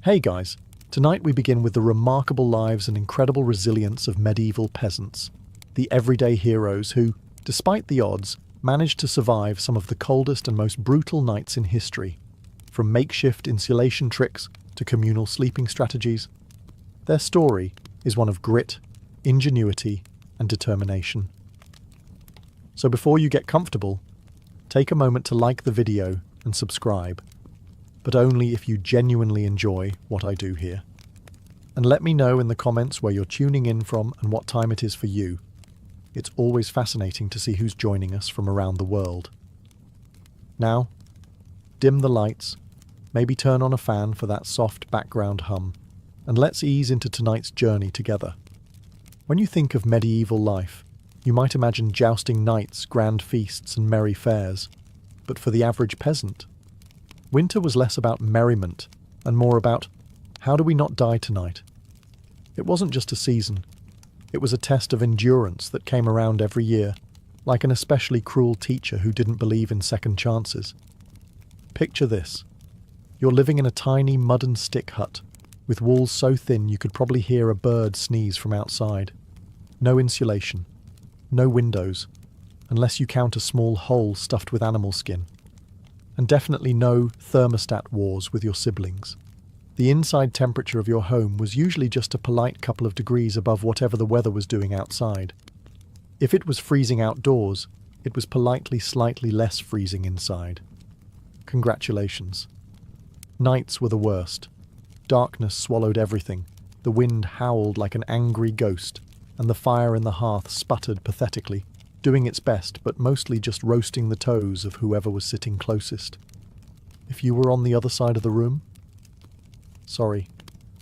Hey guys, tonight we begin with the remarkable lives and incredible resilience of medieval peasants, the everyday heroes who, despite the odds, managed to survive some of the coldest and most brutal nights in history. From makeshift insulation tricks to communal sleeping strategies, their story is one of grit, ingenuity, and determination. So before you get comfortable, take a moment to like the video and subscribe, but only if you genuinely enjoy what I do here. And let me know in the comments where you're tuning in from and what time it is for you. It's always fascinating to see who's joining us from around the world. Now, dim the lights, maybe turn on a fan for that soft background hum, and let's ease into tonight's journey together. When you think of medieval life, you might imagine jousting knights, grand feasts, and merry fairs. But for the average peasant, winter was less about merriment and more about, how do we not die tonight? It wasn't just a season. It was a test of endurance that came around every year, like an especially cruel teacher who didn't believe in second chances. Picture this. You're living in a tiny mud and stick hut, with walls so thin you could probably hear a bird sneeze from outside. No insulation. No windows, unless you count a small hole stuffed with animal skin. And definitely no thermostat wars with your siblings. The inside temperature of your home was usually just a polite couple of degrees above whatever the weather was doing outside. If it was freezing outdoors, it was politely slightly less freezing inside. Congratulations. Nights were the worst. Darkness swallowed everything. The wind howled like an angry ghost, and the fire in the hearth sputtered pathetically, doing its best but mostly just roasting the toes of whoever was sitting closest. If you were on the other side of the room, sorry,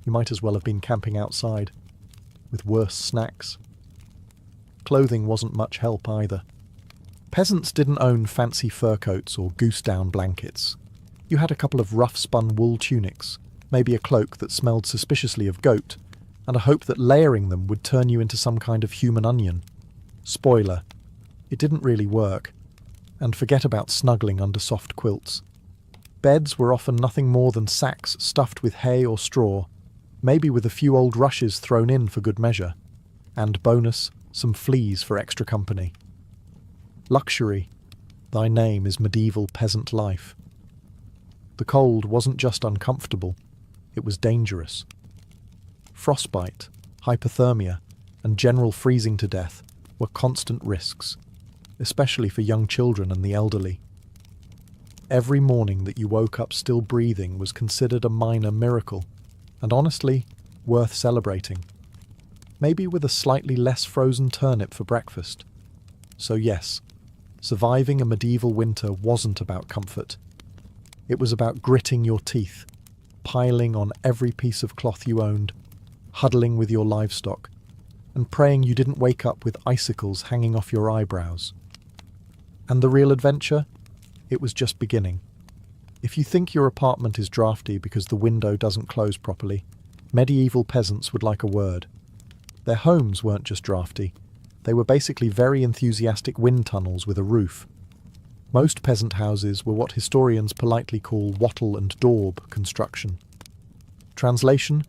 you might as well have been camping outside, with worse snacks. Clothing wasn't much help either. Peasants didn't own fancy fur coats or goose-down blankets. You had a couple of rough-spun wool tunics, maybe a cloak that smelled suspiciously of goat, and a hope that layering them would turn you into some kind of human onion. Spoiler, it didn't really work. And forget about snuggling under soft quilts. Beds were often nothing more than sacks stuffed with hay or straw, maybe with a few old rushes thrown in for good measure. And bonus, some fleas for extra company. Luxury, thy name is medieval peasant life. The cold wasn't just uncomfortable, it was dangerous. Frostbite, hypothermia, and general freezing to death were constant risks, especially for young children and the elderly. Every morning that you woke up still breathing was considered a minor miracle, and honestly, worth celebrating. Maybe with a slightly less frozen turnip for breakfast. So yes, surviving a medieval winter wasn't about comfort. It was about gritting your teeth, piling on every piece of cloth you owned, huddling with your livestock, and praying you didn't wake up with icicles hanging off your eyebrows. And the real adventure? It was just beginning. If you think your apartment is drafty because the window doesn't close properly, medieval peasants would like a word. Their homes weren't just drafty, they were basically very enthusiastic wind tunnels with a roof. Most peasant houses were what historians politely call wattle and daub construction. Translation: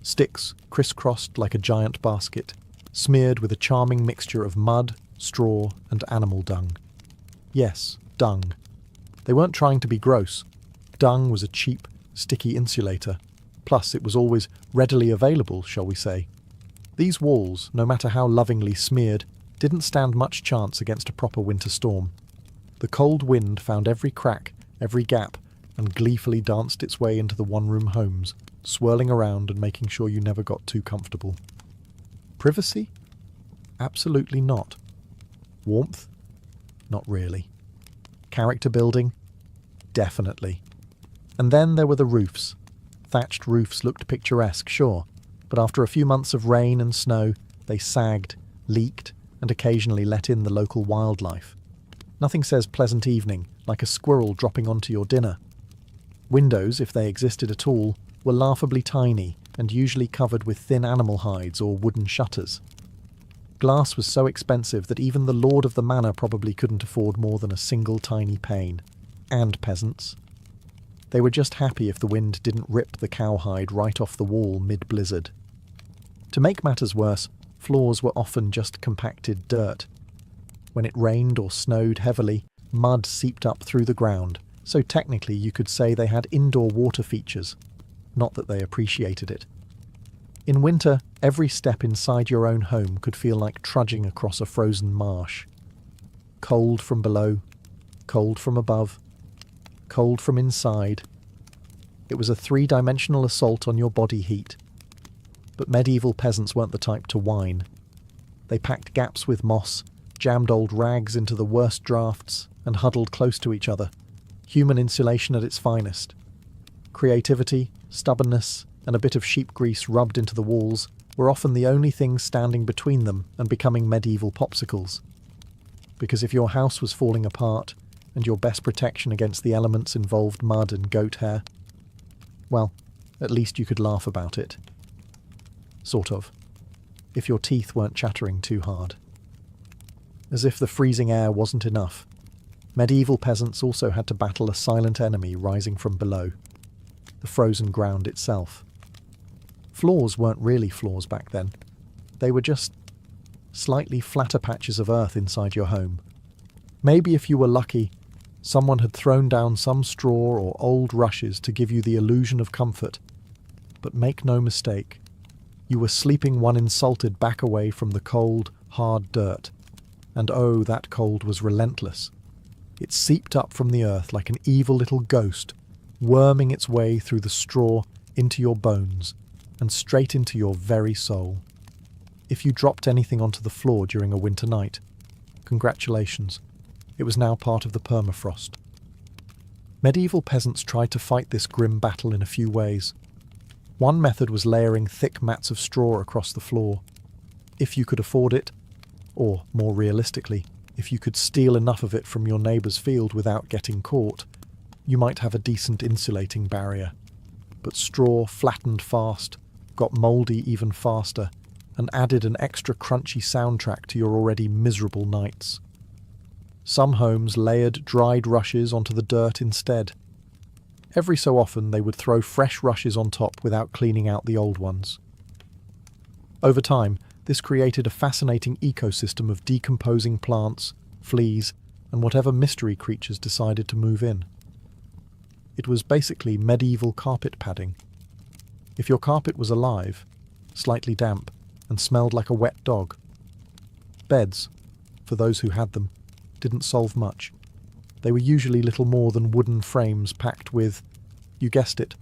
sticks crisscrossed like a giant basket, smeared with a charming mixture of mud, straw, and animal dung. Yes, dung. They weren't trying to be gross. Dung was a cheap, sticky insulator. Plus, it was always readily available, shall we say. These walls, no matter how lovingly smeared, didn't stand much chance against a proper winter storm. The cold wind found every crack, every gap, and gleefully danced its way into the one-room homes, swirling around and making sure you never got too comfortable. Privacy? Absolutely not. Warmth? Not really. Character building? Definitely. And then there were the roofs. Thatched roofs looked picturesque, sure, but after a few months of rain and snow, they sagged, leaked, and occasionally let in the local wildlife. Nothing says pleasant evening like a squirrel dropping onto your dinner. Windows, if they existed at all, were laughably tiny and usually covered with thin animal hides or wooden shutters. Glass was so expensive that even the lord of the manor probably couldn't afford more than a single tiny pane. And peasants. They were just happy if the wind didn't rip the cowhide right off the wall mid-blizzard. To make matters worse, floors were often just compacted dirt. When it rained or snowed heavily, mud seeped up through the ground, so technically you could say they had indoor water features. Not that they appreciated it. In winter, every step inside your own home could feel like trudging across a frozen marsh. Cold from below, cold from above, cold from inside. It was a three-dimensional assault on your body heat. But medieval peasants weren't the type to whine. They packed gaps with moss, jammed old rags into the worst drafts, and huddled close to each other. Human insulation at its finest. Creativity, stubbornness, and a bit of sheep grease rubbed into the walls were often the only things standing between them and becoming medieval popsicles. Because if your house was falling apart, and your best protection against the elements involved mud and goat hair, well, at least you could laugh about it. Sort of. If your teeth weren't chattering too hard. As if the freezing air wasn't enough, medieval peasants also had to battle a silent enemy rising from below, the frozen ground itself. Floors weren't really floors back then. They were just slightly flatter patches of earth inside your home. Maybe if you were lucky, someone had thrown down some straw or old rushes to give you the illusion of comfort. But make no mistake, you were sleeping one insulted back away from the cold, hard dirt. And oh, that cold was relentless. It seeped up from the earth like an evil little ghost, worming its way through the straw into your bones and straight into your very soul. If you dropped anything onto the floor during a winter night, congratulations. It was now part of the permafrost. Medieval peasants tried to fight this grim battle in a few ways. One method was layering thick mats of straw across the floor. If you could afford it, or more realistically, if you could steal enough of it from your neighbour's field without getting caught, you might have a decent insulating barrier. But straw flattened fast, got mouldy even faster, and added an extra crunchy soundtrack to your already miserable nights. Some homes layered dried rushes onto the dirt instead. Every so often they would throw fresh rushes on top without cleaning out the old ones. Over time, this created a fascinating ecosystem of decomposing plants, fleas, and whatever mystery creatures decided to move in. It was basically medieval carpet padding. If your carpet was alive, slightly damp, and smelled like a wet dog. Beds, for those who had them, didn't solve much. They were usually little more than wooden frames packed with, you guessed it,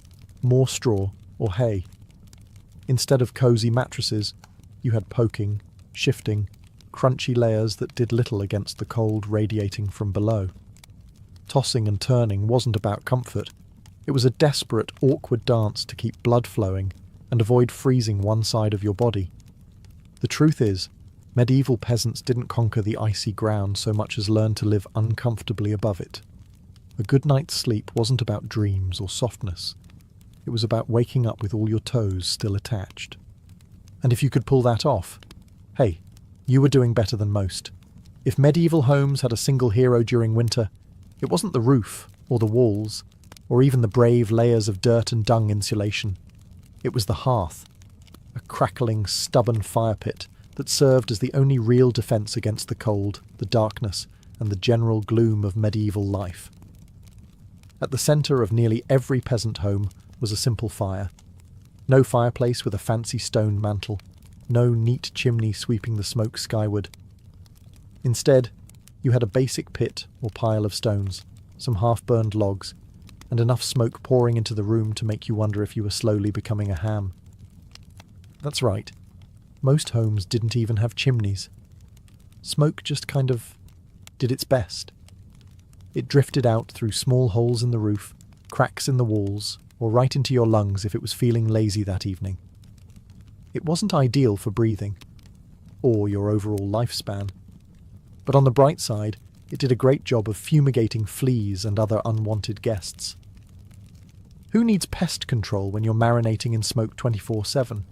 more straw or hay. Instead of cosy mattresses, you had poking, shifting, crunchy layers that did little against the cold radiating from below. Tossing and turning wasn't about comfort. It was a desperate, awkward dance to keep blood flowing and avoid freezing one side of your body. The truth is, medieval peasants didn't conquer the icy ground so much as learn to live uncomfortably above it. A good night's sleep wasn't about dreams or softness. It was about waking up with all your toes still attached. And if you could pull that off, hey, you were doing better than most. If medieval homes had a single hero during winter, it wasn't the roof, or the walls, or even the brave layers of dirt and dung insulation. It was the hearth, a crackling, stubborn fire pit that served as the only real defence against the cold, the darkness, and the general gloom of medieval life. At the centre of nearly every peasant home was a simple fire. No fireplace with a fancy stone mantel, no neat chimney sweeping the smoke skyward. Instead, you had a basic pit or pile of stones, some half-burned logs, and enough smoke pouring into the room to make you wonder if you were slowly becoming a ham. That's right. Most homes didn't even have chimneys. Smoke just kind of did its best. It drifted out through small holes in the roof, cracks in the walls, or right into your lungs if it was feeling lazy that evening. It wasn't ideal for breathing, or your overall lifespan. But on the bright side, it did a great job of fumigating fleas and other unwanted guests. Who needs pest control when you're marinating in smoke 24/7?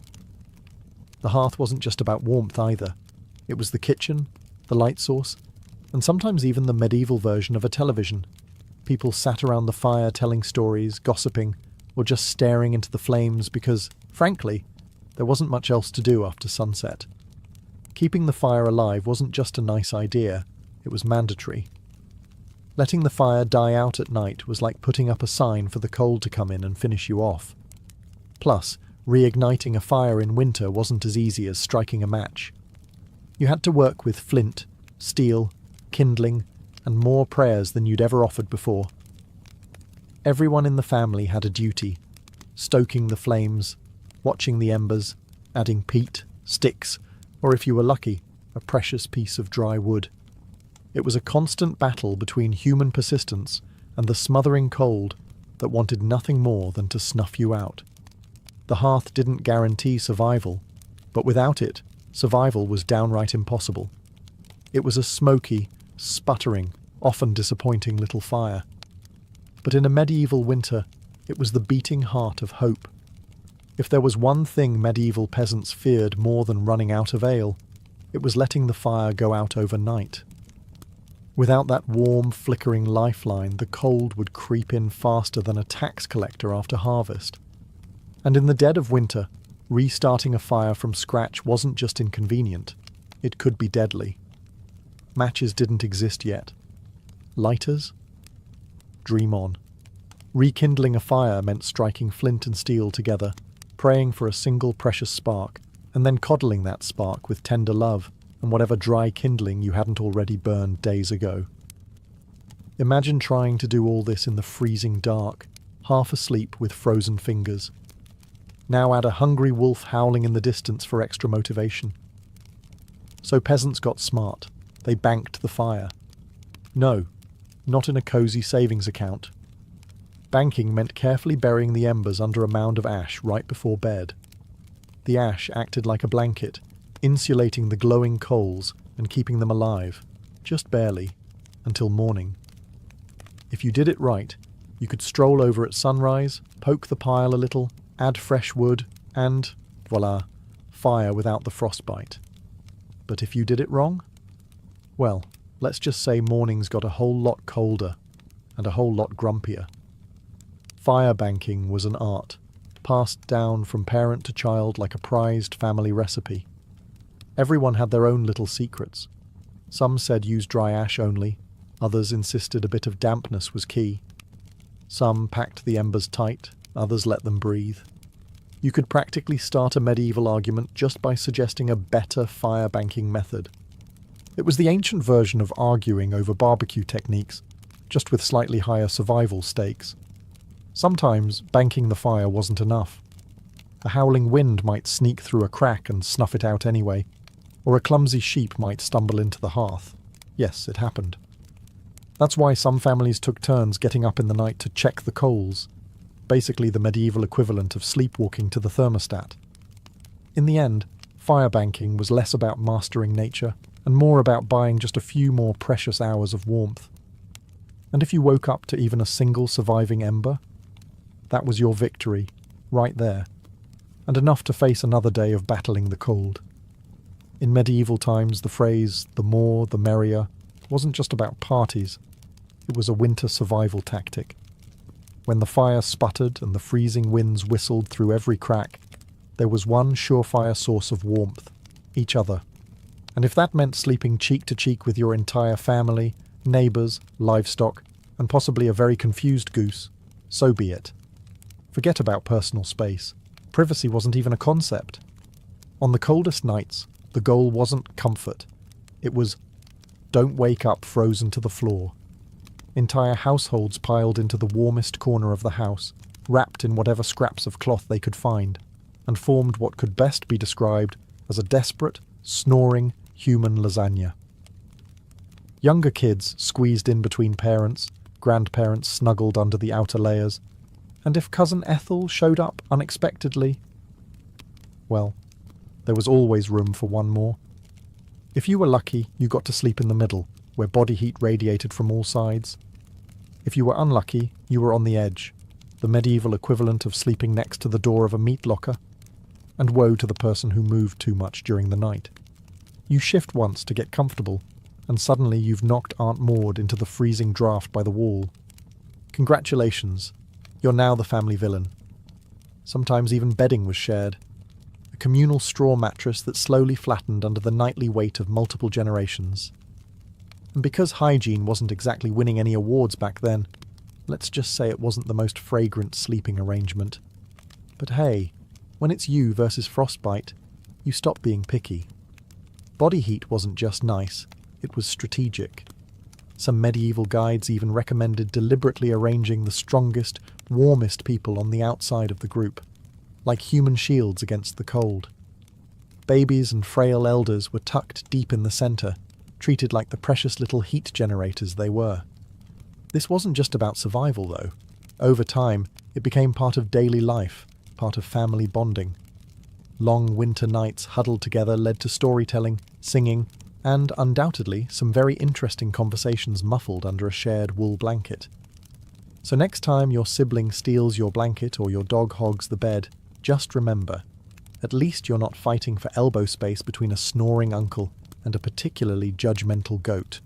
The hearth wasn't just about warmth either. It was the kitchen, the light source, and sometimes even the medieval version of a television. people sat around the fire telling stories, gossiping, or just staring into the flames because, frankly, there wasn't much else to do after sunset. Keeping the fire alive wasn't just a nice idea, it was mandatory. Letting the fire die out at night was like putting up a sign for the cold to come in and finish you off. Plus, reigniting a fire in winter wasn't as easy as striking a match. You had to work with flint, steel, kindling, and more prayers than you'd ever offered before. Everyone in the family had a duty, stoking the flames, watching the embers, adding peat, sticks, or if you were lucky, a precious piece of dry wood. It was a constant battle between human persistence and the smothering cold that wanted nothing more than to snuff you out. The hearth didn't guarantee survival, but without it, survival was downright impossible. It was a smoky, sputtering, often disappointing little fire. But in a medieval winter, it was the beating heart of hope. If there was one thing medieval peasants feared more than running out of ale, it was letting the fire go out overnight. Without that warm, flickering lifeline, the cold would creep in faster than a tax collector after harvest. And in the dead of winter, restarting a fire from scratch wasn't just inconvenient, it could be deadly. Matches didn't exist yet. Lighters? Dream on. Rekindling a fire meant striking flint and steel together, praying for a single precious spark, and then coddling that spark with tender love and whatever dry kindling you hadn't already burned days ago. Imagine trying to do all this in the freezing dark, half asleep with frozen fingers. Now add a hungry wolf howling in the distance for extra motivation. So peasants got smart. They banked the fire. No, not in a cozy savings account. Banking meant carefully burying the embers under a mound of ash right before bed. The ash acted like a blanket, insulating the glowing coals and keeping them alive, just barely, until morning. If you did it right, you could stroll over at sunrise, poke the pile a little, add fresh wood, and, voila, fire without the frostbite. But if you did it wrong? Well, let's just say mornings got a whole lot colder and a whole lot grumpier. Fire banking was an art, passed down from parent to child like a prized family recipe. Everyone had their own little secrets. Some said use dry ash only, others insisted a bit of dampness was key. Some packed the embers tight, others let them breathe. You could practically start a medieval argument just by suggesting a better fire banking method. It was the ancient version of arguing over barbecue techniques, just with slightly higher survival stakes. Sometimes banking the fire wasn't enough. A howling wind might sneak through a crack and snuff it out anyway, or a clumsy sheep might stumble into the hearth. Yes, it happened. That's why some families took turns getting up in the night to check the coals, basically the medieval equivalent of sleepwalking to the thermostat. In the end, fire banking was less about mastering nature and more about buying just a few more precious hours of warmth. And if you woke up to even a single surviving ember, that was your victory, right there, and enough to face another day of battling the cold. In medieval times, the phrase, "the more, the merrier," wasn't just about parties. It was a winter survival tactic. When the fire sputtered and the freezing winds whistled through every crack, there was one surefire source of warmth, each other. And if that meant sleeping cheek to cheek with your entire family, neighbours, livestock, and possibly a very confused goose, so be it. Forget about personal space. Privacy wasn't even a concept. On the coldest nights, the goal wasn't comfort. It was, don't wake up frozen to the floor. Entire households piled into the warmest corner of the house, wrapped in whatever scraps of cloth they could find, and formed what could best be described as a desperate, snoring, human lasagna. Younger kids squeezed in between parents, grandparents snuggled under the outer layers, and if Cousin Ethel showed up unexpectedly, well, there was always room for one more. If you were lucky, you got to sleep in the middle, where body heat radiated from all sides. If you were unlucky, you were on the edge, the medieval equivalent of sleeping next to the door of a meat locker. And woe to the person who moved too much during the night. You shift once to get comfortable, and suddenly you've knocked Aunt Maud into the freezing draft by the wall. Congratulations, you're now the family villain. Sometimes even bedding was shared. A communal straw mattress that slowly flattened under the nightly weight of multiple generations. And because hygiene wasn't exactly winning any awards back then, let's just say it wasn't the most fragrant sleeping arrangement. But hey, when it's you versus frostbite, you stop being picky. Body heat wasn't just nice, it was strategic. Some medieval guides even recommended deliberately arranging the strongest, warmest people on the outside of the group, like human shields against the cold. Babies and frail elders were tucked deep in the centre, treated like the precious little heat generators they were. This wasn't just about survival, though. Over time, it became part of daily life, part of family bonding. Long winter nights huddled together led to storytelling, singing, and undoubtedly some very interesting conversations muffled under a shared wool blanket. So next time your sibling steals your blanket or your dog hogs the bed, just remember, at least you're not fighting for elbow space between a snoring uncle and a particularly judgmental goat.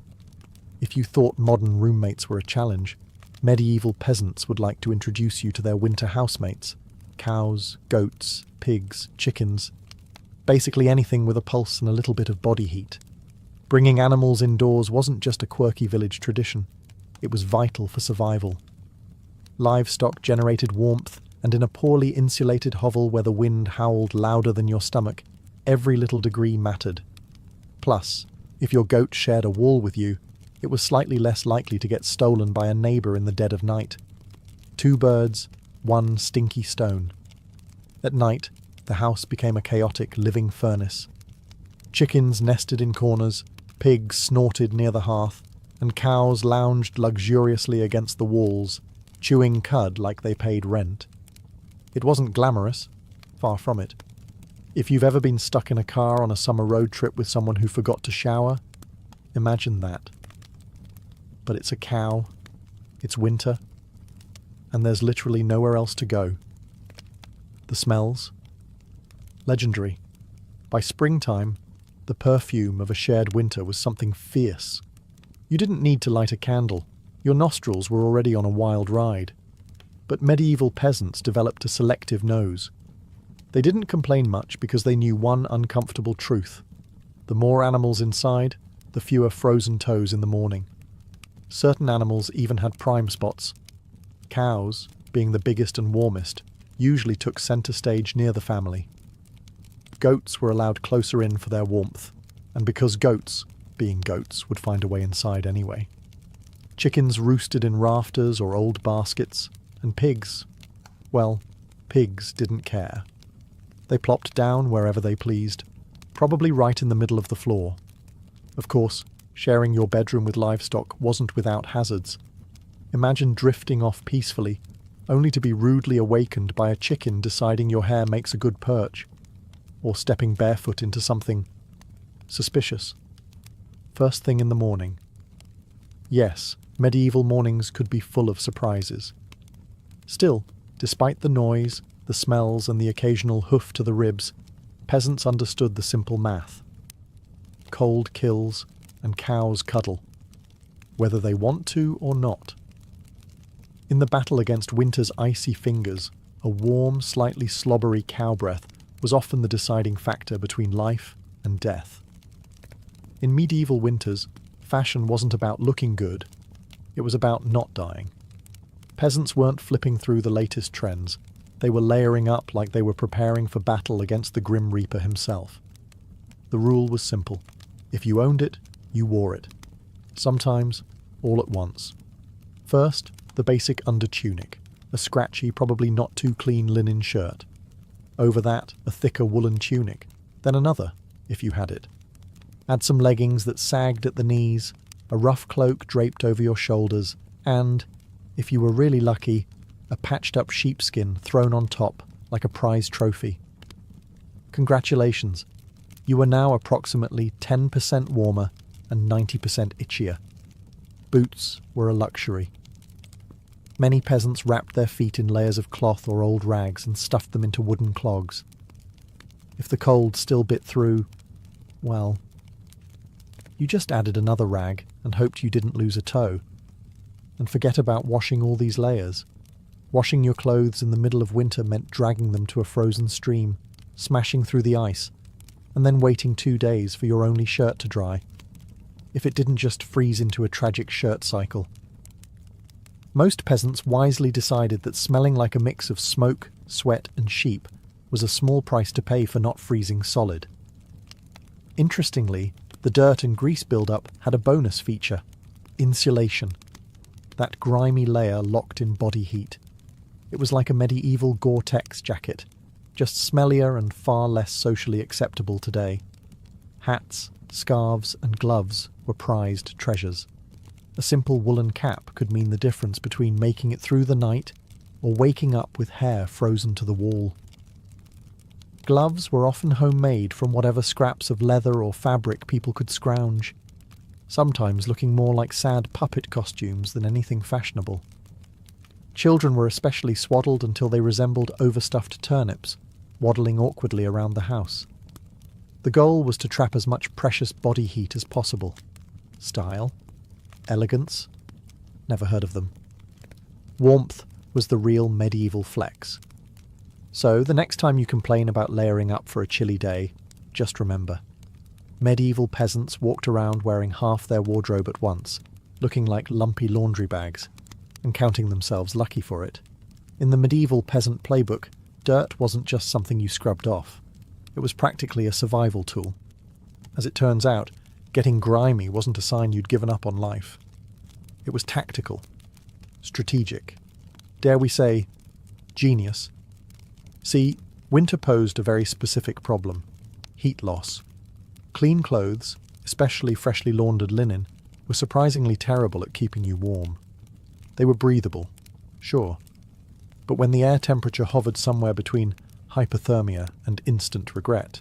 If you thought modern roommates were a challenge, medieval peasants would like to introduce you to their winter housemates: cows, goats, pigs, chickens, basically anything with a pulse and a little bit of body heat. Bringing animals indoors wasn't just a quirky village tradition, it was vital for survival. Livestock generated warmth, and in a poorly insulated hovel where the wind howled louder than your stomach, every little degree mattered. Plus, if your goat shared a wall with you, it was slightly less likely to get stolen by a neighbour in the dead of night. 2 birds, 1 stinky stone. At night, the house became a chaotic living furnace. Chickens nested in corners, pigs snorted near the hearth, and cows lounged luxuriously against the walls, chewing cud like they paid rent. It wasn't glamorous, far from it. If you've ever been stuck in a car on a summer road trip with someone who forgot to shower, imagine that. But it's a cow, it's winter, and there's literally nowhere else to go. The smells? Legendary. By springtime, the perfume of a shared winter was something fierce. You didn't need to light a candle. Your nostrils were already on a wild ride. But medieval peasants developed a selective nose. They didn't complain much because they knew one uncomfortable truth. The more animals inside, the fewer frozen toes in the morning. Certain animals even had prime spots. Cows, being the biggest and warmest, usually took centre stage near the family. Goats were allowed closer in for their warmth, and because goats, being goats, would find a way inside anyway. Chickens roosted in rafters or old baskets, and pigs, well, pigs didn't care. They plopped down wherever they pleased, probably right in the middle of the floor. Of course, sharing your bedroom with livestock wasn't without hazards. Imagine drifting off peacefully, only to be rudely awakened by a chicken deciding your hair makes a good perch, or stepping barefoot into something suspicious. First thing in the morning. Yes, medieval mornings could be full of surprises. Still, despite the noise, the smells, and the occasional hoof to the ribs, peasants understood the simple math. Cold kills, and cows cuddle, whether they want to or not. In the battle against winter's icy fingers, a warm, slightly slobbery cow breath was often the deciding factor between life and death. In medieval winters, fashion wasn't about looking good, it was about not dying. Peasants weren't flipping through the latest trends, they were layering up like they were preparing for battle against the Grim Reaper himself. The rule was simple. If you owned it, you wore it. Sometimes, all at once. First, the basic undertunic, a scratchy, probably not too clean linen shirt. Over that, a thicker woolen tunic, then another, if you had it. Add some leggings that sagged at the knees, a rough cloak draped over your shoulders, and, if you were really lucky, a patched-up sheepskin thrown on top like a prize trophy. Congratulations, you are now approximately 10% warmer and 90% itchier. Boots were a luxury. Many peasants wrapped their feet in layers of cloth or old rags and stuffed them into wooden clogs. If the cold still bit through, well, you just added another rag and hoped you didn't lose a toe. And forget about washing all these layers. Washing your clothes in the middle of winter meant dragging them to a frozen stream, smashing through the ice, and then waiting 2 days for your only shirt to dry, if it didn't just freeze into a tragic shirt cycle. Most peasants wisely decided that smelling like a mix of smoke, sweat, and sheep was a small price to pay for not freezing solid. Interestingly, the dirt and grease buildup had a bonus feature: insulation. That grimy layer locked in body heat. It was like a medieval Gore-Tex jacket, just smellier and far less socially acceptable today. Hats, scarves, and gloves were prized treasures. A simple woolen cap could mean the difference between making it through the night or waking up with hair frozen to the wall. Gloves were often homemade from whatever scraps of leather or fabric people could scrounge, sometimes looking more like sad puppet costumes than anything fashionable. Children were especially swaddled until they resembled overstuffed turnips, waddling awkwardly around the house. The goal was to trap as much precious body heat as possible. Style? Elegance? Never heard of them. Warmth was the real medieval flex. So, the next time you complain about layering up for a chilly day, just remember: medieval peasants walked around wearing half their wardrobe at once, looking like lumpy laundry bags, and counting themselves lucky for it. In the medieval peasant playbook, dirt wasn't just something you scrubbed off. It was practically a survival tool. As it turns out, getting grimy wasn't a sign you'd given up on life. It was tactical, strategic, dare we say, genius. See, winter posed a very specific problem: heat loss. Clean clothes, especially freshly laundered linen, were surprisingly terrible at keeping you warm. They were breathable, sure, but when the air temperature hovered somewhere between hypothermia and instant regret,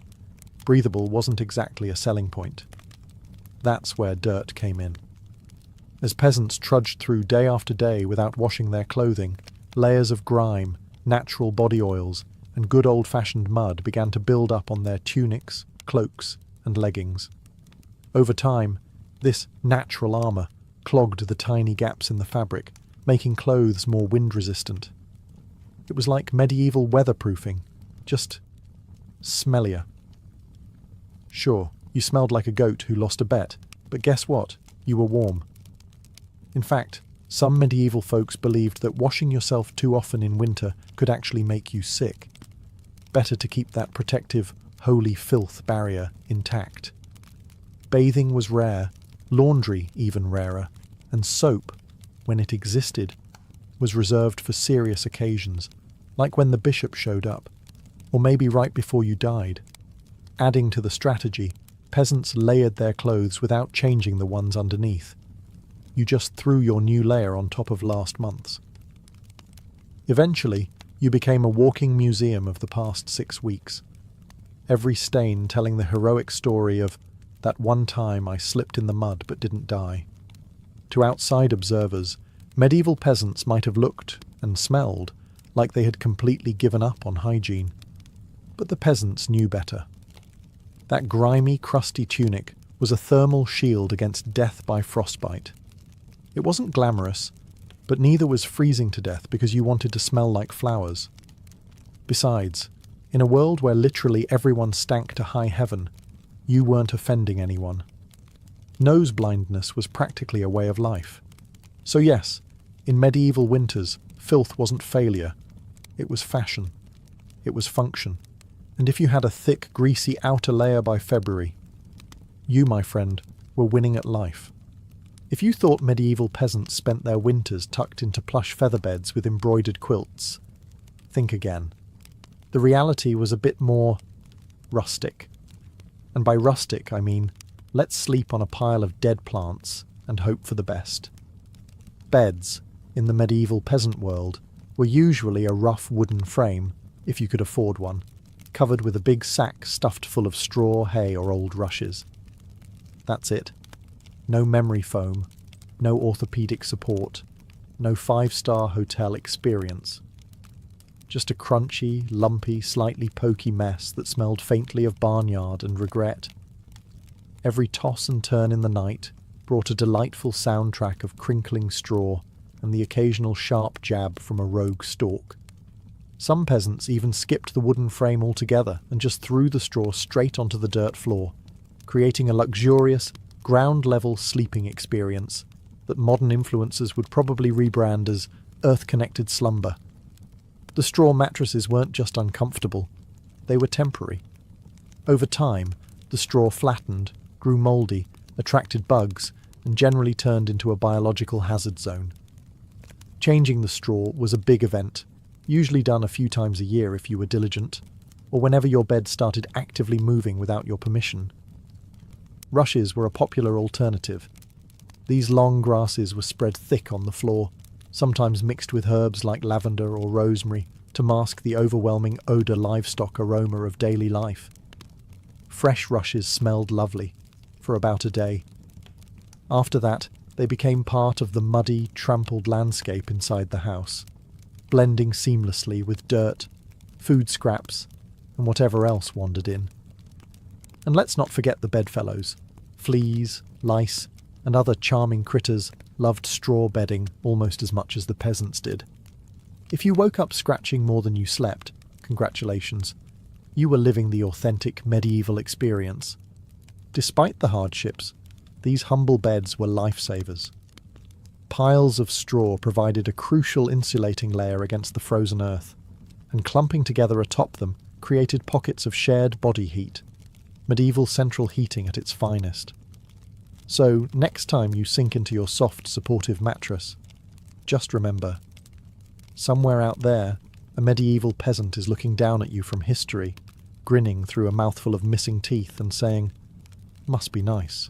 breathable wasn't exactly a selling point. That's where dirt came in. As peasants trudged through day after day without washing their clothing, layers of grime, natural body oils, and good old-fashioned mud began to build up on their tunics, cloaks, and leggings. Over time, this natural armour clogged the tiny gaps in the fabric, making clothes more wind-resistant. It was like medieval weatherproofing, just smellier. Sure, you smelled like a goat who lost a bet, but guess what? You were warm. In fact, some medieval folks believed that washing yourself too often in winter could actually make you sick. Better to keep that protective, holy filth barrier intact. Bathing was rare, laundry even rarer, and soap, when it existed, was reserved for serious occasions, like when the bishop showed up, or maybe right before you died. Adding to the strategy, peasants layered their clothes without changing the ones underneath. You just threw your new layer on top of last month's. Eventually, you became a walking museum of the past 6 weeks. Every stain telling the heroic story of that one time I slipped in the mud but didn't die. To outside observers, medieval peasants might have looked and smelled like they had completely given up on hygiene. But the peasants knew better. That grimy, crusty tunic was a thermal shield against death by frostbite. It wasn't glamorous, but neither was freezing to death because you wanted to smell like flowers. Besides, in a world where literally everyone stank to high heaven, you weren't offending anyone. Nose blindness was practically a way of life. So yes, in medieval winters, filth wasn't failure. It was fashion. It was function. And if you had a thick, greasy outer layer by February, you, my friend, were winning at life. If you thought medieval peasants spent their winters tucked into plush featherbeds with embroidered quilts, think again. The reality was a bit more rustic. And by rustic, I mean, let's sleep on a pile of dead plants and hope for the best. Beds, in the medieval peasant world, were usually a rough wooden frame, if you could afford one, covered with a big sack stuffed full of straw, hay, or old rushes. That's it. No memory foam, no orthopedic support, no 5-star hotel experience. Just a crunchy, lumpy, slightly pokey mess that smelled faintly of barnyard and regret. Every toss and turn in the night brought a delightful soundtrack of crinkling straw, and the occasional sharp jab from a rogue stalk. Some peasants even skipped the wooden frame altogether and just threw the straw straight onto the dirt floor, creating a luxurious, ground-level sleeping experience that modern influencers would probably rebrand as earth-connected slumber. The straw mattresses weren't just uncomfortable, they were temporary. Over time, the straw flattened, grew mouldy, attracted bugs, and generally turned into a biological hazard zone. Changing the straw was a big event, usually done a few times a year if you were diligent, or whenever your bed started actively moving without your permission. Rushes were a popular alternative. These long grasses were spread thick on the floor, sometimes mixed with herbs like lavender or rosemary to mask the overwhelming odour livestock aroma of daily life. Fresh rushes smelled lovely, for about a day. After that, they became part of the muddy, trampled landscape inside the house, blending seamlessly with dirt, food scraps, and whatever else wandered in. And let's not forget the bedfellows. Fleas, lice, and other charming critters loved straw bedding almost as much as the peasants did. If you woke up scratching more than you slept, congratulations. You were living the authentic medieval experience. Despite the hardships, these humble beds were lifesavers. Piles of straw provided a crucial insulating layer against the frozen earth, and clumping together atop them created pockets of shared body heat, medieval central heating at its finest. So, next time you sink into your soft, supportive mattress, just remember, somewhere out there, a medieval peasant is looking down at you from history, grinning through a mouthful of missing teeth and saying, "Must be nice."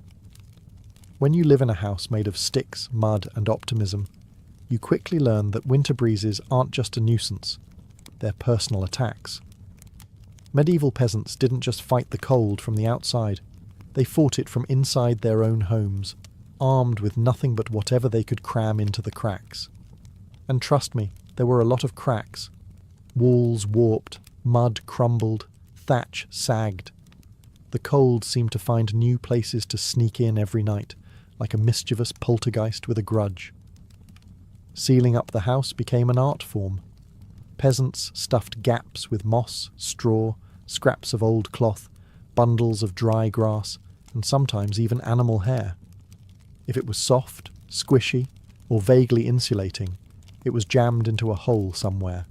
When you live in a house made of sticks, mud, and optimism, you quickly learn that winter breezes aren't just a nuisance, they're personal attacks. Medieval peasants didn't just fight the cold from the outside, they fought it from inside their own homes, armed with nothing but whatever they could cram into the cracks. And trust me, there were a lot of cracks. Walls warped, mud crumbled, thatch sagged. The cold seemed to find new places to sneak in every night, like a mischievous poltergeist with a grudge. Sealing up the house became an art form. Peasants stuffed gaps with moss, straw, scraps of old cloth, bundles of dry grass, and sometimes even animal hair. If it was soft, squishy, or vaguely insulating, it was jammed into a hole somewhere.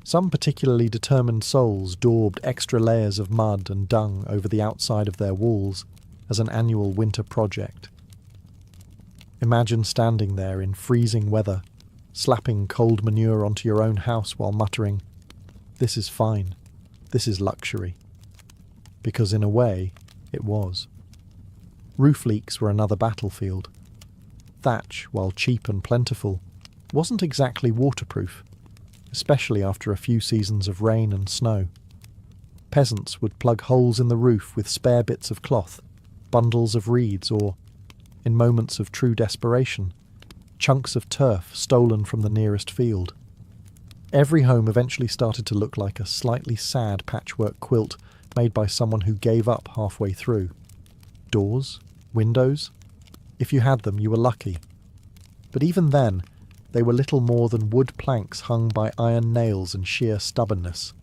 Some particularly determined souls daubed extra layers of mud and dung over the outside of their walls as an annual winter project. Imagine standing there in freezing weather, slapping cold manure onto your own house while muttering, "This is fine, this is luxury." Because in a way, it was. Roof leaks were another battlefield. Thatch, while cheap and plentiful, wasn't exactly waterproof, especially after a few seasons of rain and snow. Peasants would plug holes in the roof with spare bits of cloth, bundles of reeds, or, in moments of true desperation, chunks of turf stolen from the nearest field. Every home eventually started to look like a slightly sad patchwork quilt made by someone who gave up halfway through. Doors? Windows? If you had them, you were lucky. But even then, they were little more than wood planks hung by iron nails and sheer stubbornness.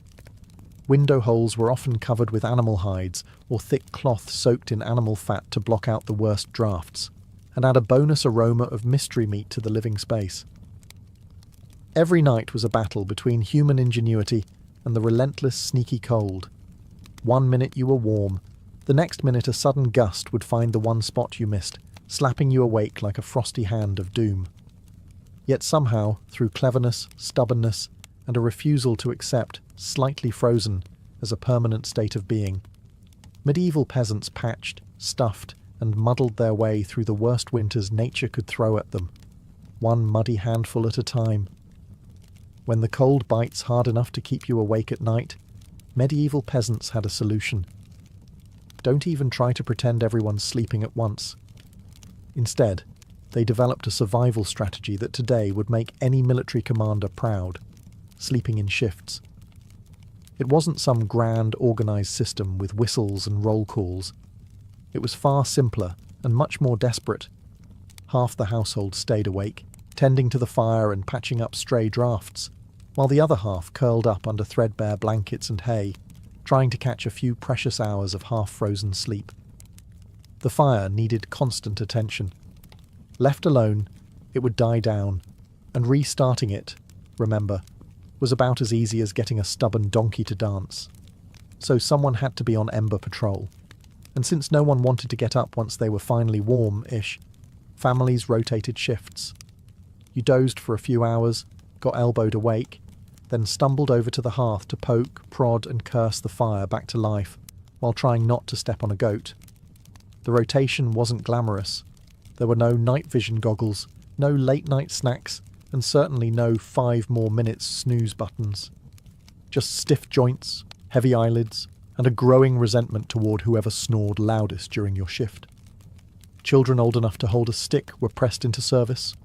Window holes were often covered with animal hides or thick cloth soaked in animal fat to block out the worst drafts, and add a bonus aroma of mystery meat to the living space. Every night was a battle between human ingenuity and the relentless, sneaky cold. One minute you were warm, the next minute a sudden gust would find the one spot you missed, slapping you awake like a frosty hand of doom. Yet somehow, through cleverness, stubbornness, and a refusal to accept slightly frozen as a permanent state of being, medieval peasants patched, stuffed, and muddled their way through the worst winters nature could throw at them, one muddy handful at a time. When the cold bites hard enough to keep you awake at night, medieval peasants had a solution. Don't even try to pretend everyone's sleeping at once. Instead, they developed a survival strategy that today would make any military commander proud: sleeping in shifts. It wasn't some grand, organised system with whistles and roll calls. It was far simpler and much more desperate. Half the household stayed awake, tending to the fire and patching up stray drafts, while the other half curled up under threadbare blankets and hay, trying to catch a few precious hours of half-frozen sleep. The fire needed constant attention. Left alone, it would die down, and restarting it, remember, was about as easy as getting a stubborn donkey to dance. So someone had to be on ember patrol, and since no one wanted to get up once they were finally warm-ish, families rotated shifts. You dozed for a few hours, got elbowed awake, then stumbled over to the hearth to poke, prod and curse the fire back to life, while trying not to step on a goat. The rotation wasn't glamorous. There were no night vision goggles, no late-night snacks, and certainly no 5 more minutes snooze buttons. Just stiff joints, heavy eyelids, and a growing resentment toward whoever snored loudest during your shift. Children old enough to hold a stick were pressed into service,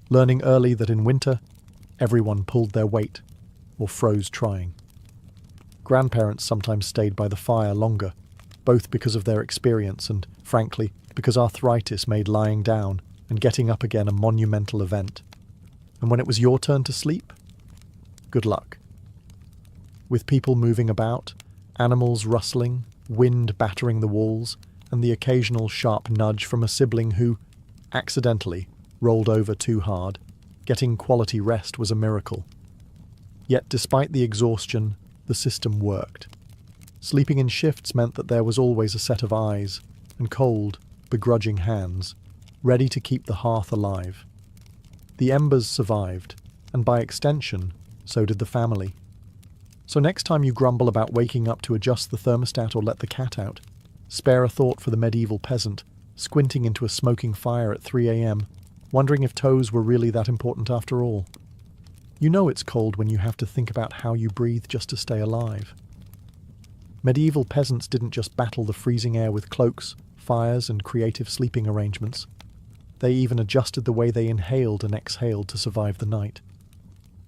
learning early that in winter, everyone pulled their weight, or froze trying. Grandparents sometimes stayed by the fire longer, both because of their experience and, frankly, because arthritis made lying down and getting up again a monumental event. And when it was your turn to sleep, good luck. With people moving about, animals rustling, wind battering the walls, and the occasional sharp nudge from a sibling who, accidentally, rolled over too hard, getting quality rest was a miracle. Yet despite the exhaustion, the system worked. Sleeping in shifts meant that there was always a set of eyes, and cold, begrudging hands, ready to keep the hearth alive. The embers survived, and by extension, so did the family. So next time you grumble about waking up to adjust the thermostat or let the cat out, spare a thought for the medieval peasant, squinting into a smoking fire at 3 a.m, wondering if toes were really that important after all. You know it's cold when you have to think about how you breathe just to stay alive. Medieval peasants didn't just battle the freezing air with cloaks, fires, and creative sleeping arrangements. They even adjusted the way they inhaled and exhaled to survive the night.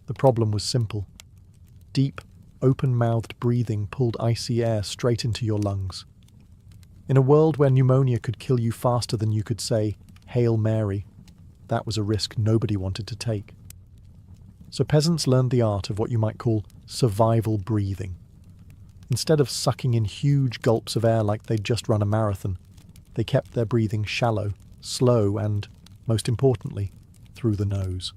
The problem was simple. Deep, open-mouthed breathing pulled icy air straight into your lungs. In a world where pneumonia could kill you faster than you could say, "Hail Mary," that was a risk nobody wanted to take. So peasants learned the art of what you might call survival breathing. Instead of sucking in huge gulps of air like they'd just run a marathon, they kept their breathing shallow, slow, and, most importantly, through the nose.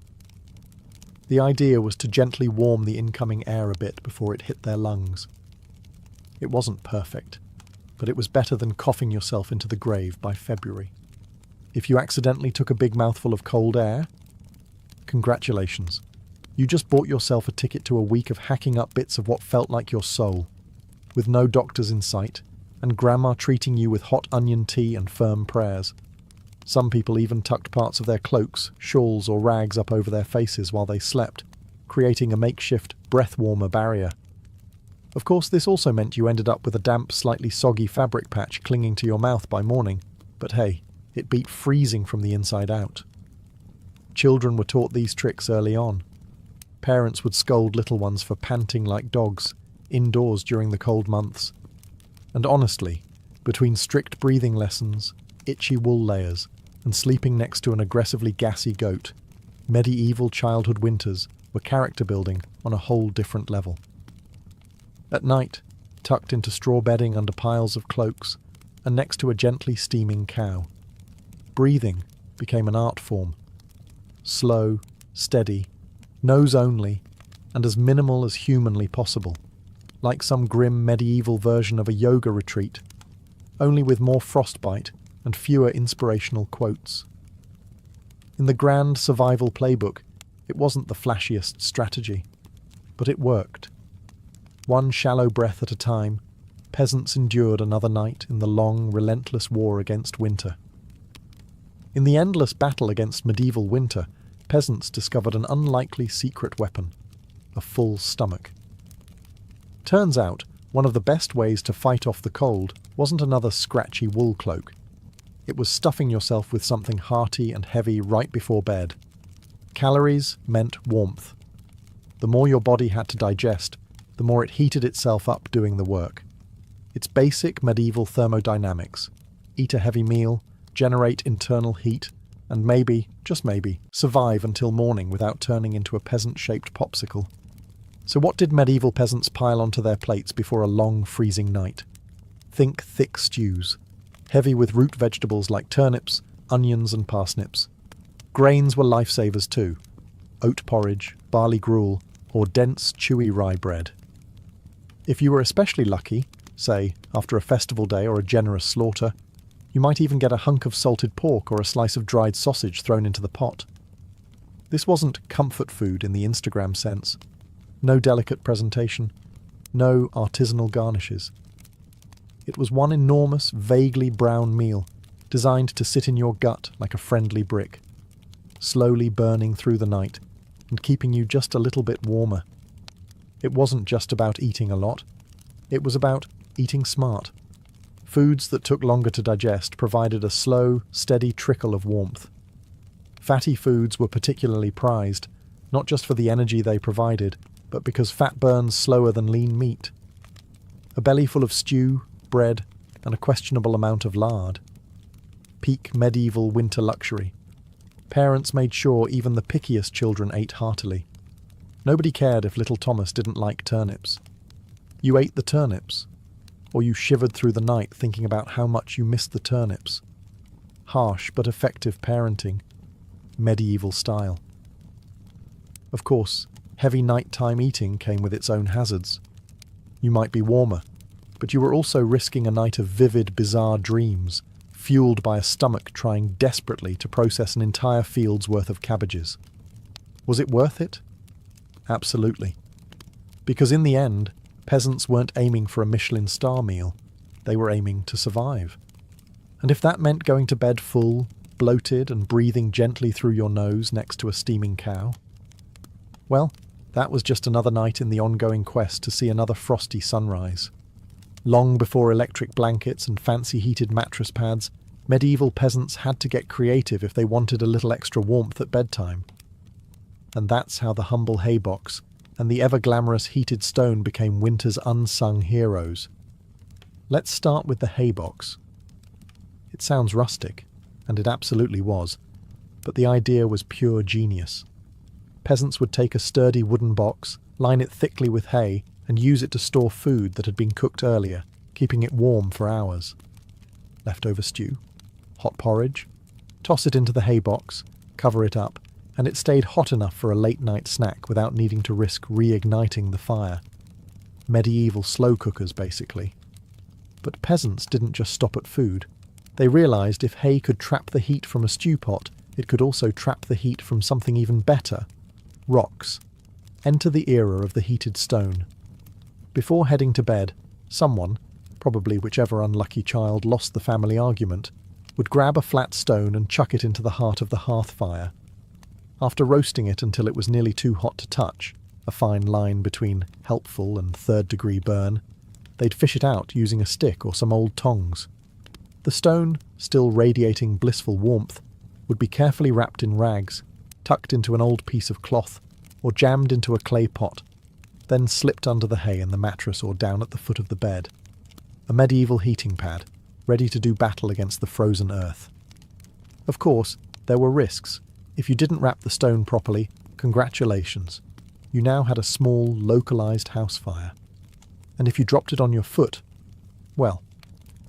The idea was to gently warm the incoming air a bit before it hit their lungs. It wasn't perfect, but it was better than coughing yourself into the grave by February. If you accidentally took a big mouthful of cold air, congratulations. You just bought yourself a ticket to a week of hacking up bits of what felt like your soul, with no doctors in sight, and grandma treating you with hot onion tea and firm prayers. Some people even tucked parts of their cloaks, shawls, or rags up over their faces while they slept, creating a makeshift breath-warmer barrier. Of course, this also meant you ended up with a damp, slightly soggy fabric patch clinging to your mouth by morning, but hey, it beat freezing from the inside out. Children were taught these tricks early on. Parents would scold little ones for panting like dogs, indoors during the cold months. And honestly, between strict breathing lessons, itchy wool layers, and sleeping next to an aggressively gassy goat, medieval childhood winters were character building on a whole different level. At night, tucked into straw bedding under piles of cloaks, and next to a gently steaming cow, breathing became an art form. Slow, steady, nose only, and as minimal as humanly possible, like some grim medieval version of a yoga retreat, only with more frostbite and fewer inspirational quotes. In the grand survival playbook, it wasn't the flashiest strategy, but it worked. One shallow breath at a time, peasants endured another night in the long, relentless war against winter. In the endless battle against medieval winter, peasants discovered an unlikely secret weapon: a full stomach. Turns out, one of the best ways to fight off the cold wasn't another scratchy wool cloak. It was stuffing yourself with something hearty and heavy right before bed. Calories meant warmth. The more your body had to digest, the more it heated itself up doing the work. It's basic medieval thermodynamics. Eat a heavy meal, generate internal heat, and maybe, just maybe, survive until morning without turning into a peasant-shaped popsicle. So what did medieval peasants pile onto their plates before a long, freezing night? Think thick stews, heavy with root vegetables like turnips, onions and parsnips. Grains were lifesavers too. Oat porridge, barley gruel, or dense, chewy rye bread. If you were especially lucky, say, after a festival day or a generous slaughter, you might even get a hunk of salted pork or a slice of dried sausage thrown into the pot. This wasn't comfort food in the Instagram sense. No delicate presentation, no artisanal garnishes. It was one enormous, vaguely brown meal, designed to sit in your gut like a friendly brick, slowly burning through the night and keeping you just a little bit warmer. It wasn't just about eating a lot. It was about eating smart. Foods that took longer to digest provided a slow, steady trickle of warmth. Fatty foods were particularly prized, not just for the energy they provided, but because fat burns slower than lean meat. A belly full of stew, bread, and a questionable amount of lard. Peak medieval winter luxury. Parents made sure even the pickiest children ate heartily. Nobody cared if little Thomas didn't like turnips. You ate the turnips, or you shivered through the night thinking about how much you missed the turnips. Harsh but effective parenting. Medieval style. Of course, heavy nighttime eating came with its own hazards. You might be warmer, but you were also risking a night of vivid, bizarre dreams, fueled by a stomach trying desperately to process an entire field's worth of cabbages. Was it worth it? Absolutely. Because in the end, peasants weren't aiming for a Michelin star meal. They were aiming to survive. And if that meant going to bed full, bloated and breathing gently through your nose next to a steaming cow, well, that was just another night in the ongoing quest to see another frosty sunrise. Long before electric blankets and fancy heated mattress pads, medieval peasants had to get creative if they wanted a little extra warmth at bedtime. And that's how the humble haybox and the ever-glamorous heated stone became winter's unsung heroes. Let's start with the haybox. It sounds rustic, and it absolutely was, but the idea was pure genius. Peasants would take a sturdy wooden box, line it thickly with hay, and use it to store food that had been cooked earlier, keeping it warm for hours. Leftover stew, hot porridge, toss it into the hay box, cover it up, and it stayed hot enough for a late-night snack without needing to risk reigniting the fire. Medieval slow cookers, basically. But peasants didn't just stop at food. They realised if hay could trap the heat from a stew pot, it could also trap the heat from something even better. Rocks. Enter the era of the heated stone. Before heading to bed, someone, probably whichever unlucky child lost the family argument, would grab a flat stone and chuck it into the heart of the hearth fire. After roasting it until it was nearly too hot to touch, a fine line between helpful and third-degree burn, they'd fish it out using a stick or some old tongs. The stone, still radiating blissful warmth, would be carefully wrapped in rags, tucked into an old piece of cloth, or jammed into a clay pot, then slipped under the hay in the mattress or down at the foot of the bed. A medieval heating pad, ready to do battle against the frozen earth. Of course, there were risks. If you didn't wrap the stone properly, congratulations. You now had a small, localized house fire. And if you dropped it on your foot, well,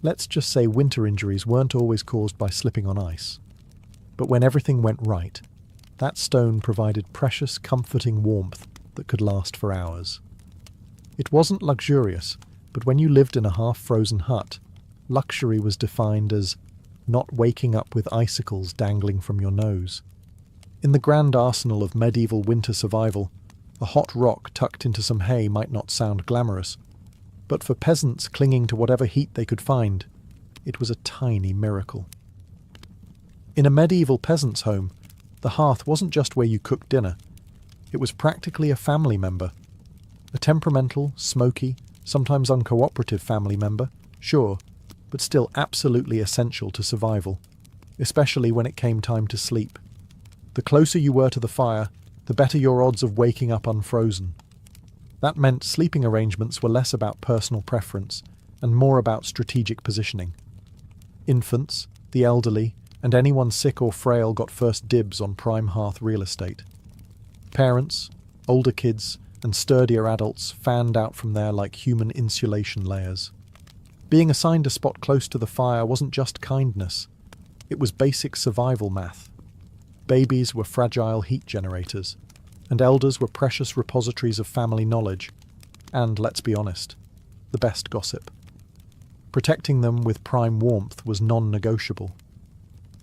let's just say winter injuries weren't always caused by slipping on ice. But when everything went right, that stone provided precious, comforting warmth that could last for hours. It wasn't luxurious, but when you lived in a half-frozen hut, luxury was defined as not waking up with icicles dangling from your nose. In the grand arsenal of medieval winter survival, a hot rock tucked into some hay might not sound glamorous, but for peasants clinging to whatever heat they could find, it was a tiny miracle. In a medieval peasant's home, the hearth wasn't just where you cooked dinner. It was practically a family member. A temperamental, smoky, sometimes uncooperative family member, sure, but still absolutely essential to survival, especially when it came time to sleep. The closer you were to the fire, the better your odds of waking up unfrozen. That meant sleeping arrangements were less about personal preference and more about strategic positioning. Infants, the elderly, and anyone sick or frail got first dibs on prime hearth real estate. Parents, older kids, and sturdier adults fanned out from there like human insulation layers. Being assigned a spot close to the fire wasn't just kindness, it was basic survival math. Babies were fragile heat generators, and elders were precious repositories of family knowledge, and, let's be honest, the best gossip. Protecting them with prime warmth was non-negotiable.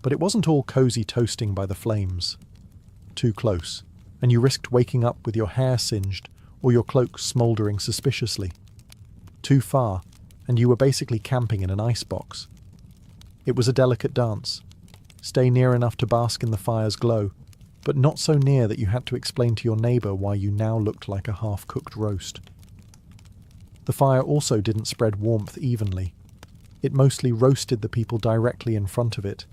But it wasn't all cosy toasting by the flames. Too close, and you risked waking up with your hair singed or your cloak smouldering suspiciously. Too far, and you were basically camping in an icebox. It was a delicate dance. Stay near enough to bask in the fire's glow, but not so near that you had to explain to your neighbour why you now looked like a half-cooked roast. The fire also didn't spread warmth evenly. It mostly roasted the people directly in front of it,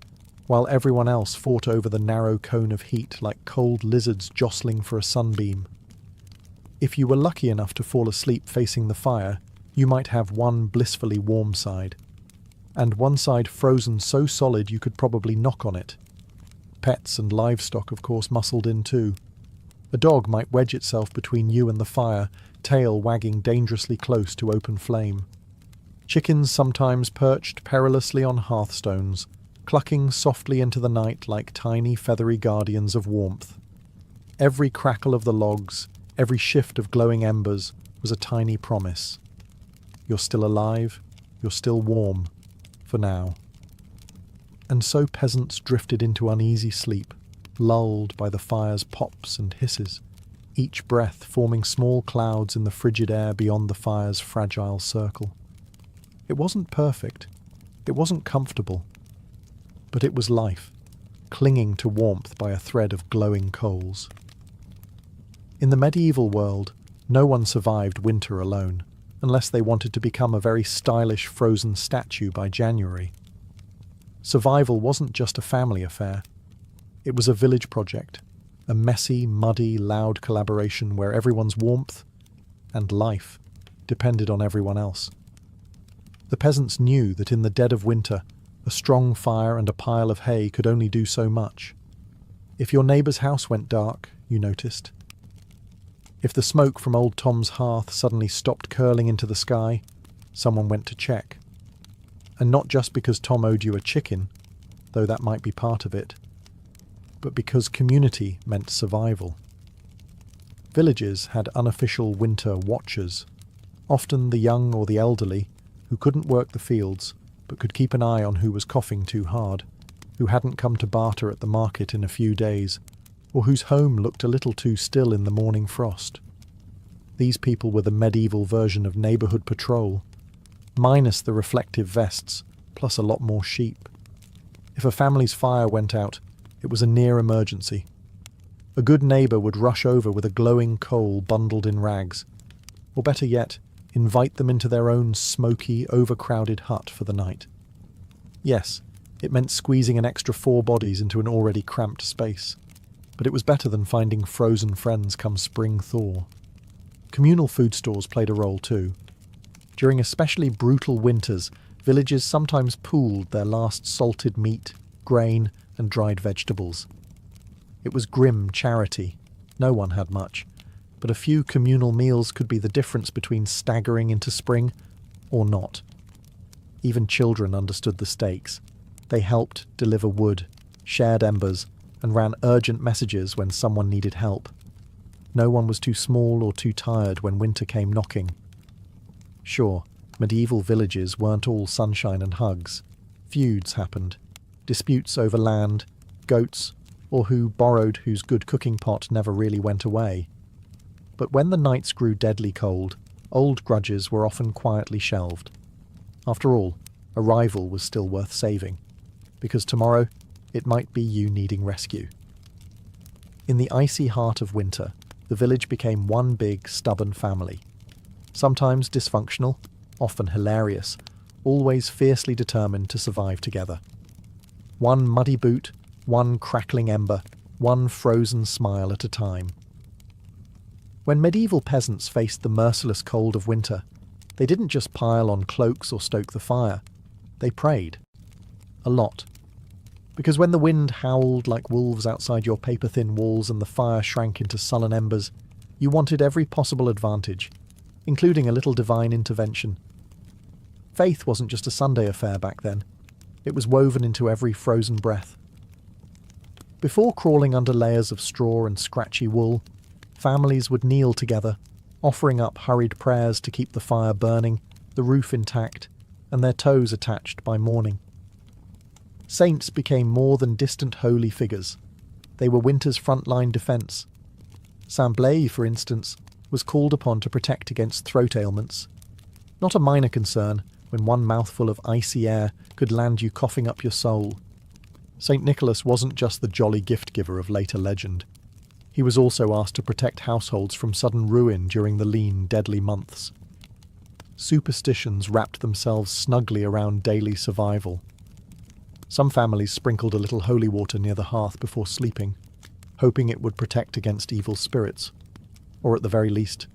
while everyone else fought over the narrow cone of heat like cold lizards jostling for a sunbeam. If you were lucky enough to fall asleep facing the fire, you might have one blissfully warm side, and one side frozen so solid you could probably knock on it. Pets and livestock, of course, muscled in too. A dog might wedge itself between you and the fire, tail wagging dangerously close to open flame. Chickens sometimes perched perilously on hearthstones, clucking softly into the night like tiny feathery guardians of warmth. Every crackle of the logs, every shift of glowing embers was a tiny promise. You're still alive, you're still warm, for now. And so peasants drifted into uneasy sleep, lulled by the fire's pops and hisses, each breath forming small clouds in the frigid air beyond the fire's fragile circle. It wasn't perfect, it wasn't comfortable, but it was life, clinging to warmth by a thread of glowing coals. In the medieval world, no one survived winter alone, unless they wanted to become a very stylish frozen statue by January. Survival wasn't just a family affair. It was a village project, a messy, muddy, loud collaboration where everyone's warmth and life depended on everyone else. The peasants knew that in the dead of winter, a strong fire and a pile of hay could only do so much. If your neighbour's house went dark, you noticed. If the smoke from old Tom's hearth suddenly stopped curling into the sky, someone went to check. And not just because Tom owed you a chicken, though that might be part of it, but because community meant survival. Villages had unofficial winter watchers, often the young or the elderly, who couldn't work the fields, but could keep an eye on who was coughing too hard, who hadn't come to barter at the market in a few days, or whose home looked a little too still in the morning frost. These people were the medieval version of neighbourhood patrol, minus the reflective vests, plus a lot more sheep. If a family's fire went out, it was a near emergency. A good neighbour would rush over with a glowing coal bundled in rags, or better yet, invite them into their own smoky, overcrowded hut for the night. Yes, it meant squeezing an extra 4 bodies into an already cramped space, but it was better than finding frozen friends come spring thaw. Communal food stores played a role too. During especially brutal winters, villages sometimes pooled their last salted meat, grain, and dried vegetables. It was grim charity. No one had much, but a few communal meals could be the difference between staggering into spring or not. Even children understood the stakes. They helped deliver wood, shared embers, and ran urgent messages when someone needed help. No one was too small or too tired when winter came knocking. Sure, medieval villages weren't all sunshine and hugs. Feuds happened. Disputes over land, goats, or who borrowed whose good cooking pot never really went away. But when the nights grew deadly cold, old grudges were often quietly shelved. After all, a rival was still worth saving, because tomorrow it might be you needing rescue. In the icy heart of winter, the village became one big, stubborn family. Sometimes dysfunctional, often hilarious, always fiercely determined to survive together. One muddy boot, one crackling ember, one frozen smile at a time. When medieval peasants faced the merciless cold of winter, they didn't just pile on cloaks or stoke the fire. They prayed. A lot. Because when the wind howled like wolves outside your paper-thin walls and the fire shrank into sullen embers, you wanted every possible advantage, including a little divine intervention. Faith wasn't just a Sunday affair back then. It was woven into every frozen breath. Before crawling under layers of straw and scratchy wool, families would kneel together, offering up hurried prayers to keep the fire burning, the roof intact, and their toes attached by morning. Saints became more than distant holy figures. They were winter's frontline defence. Saint Blaise, for instance, was called upon to protect against throat ailments. Not a minor concern when one mouthful of icy air could land you coughing up your soul. St. Nicholas wasn't just the jolly gift-giver of later legend. He was also asked to protect households from sudden ruin during the lean, deadly months. Superstitions wrapped themselves snugly around daily survival. Some families sprinkled a little holy water near the hearth before sleeping, hoping it would protect against evil spirits, or at the very least,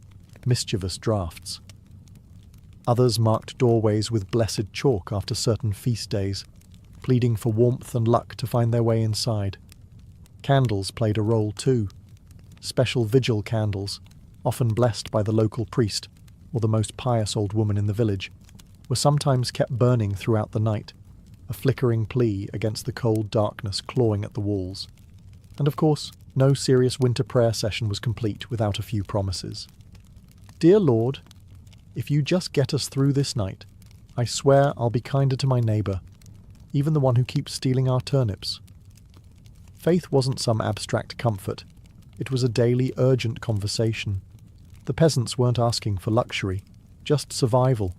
mischievous drafts. Others marked doorways with blessed chalk after certain feast days, pleading for warmth and luck to find their way inside. Candles played a role too. Special vigil candles, often blessed by the local priest or the most pious old woman in the village, were sometimes kept burning throughout the night, a flickering plea against the cold darkness clawing at the walls. And of course, no serious winter prayer session was complete without a few promises. Dear Lord, if you just get us through this night, I swear I'll be kinder to my neighbour, even the one who keeps stealing our turnips. Faith wasn't some abstract comfort. It was a daily, urgent conversation. The peasants weren't asking for luxury, just survival.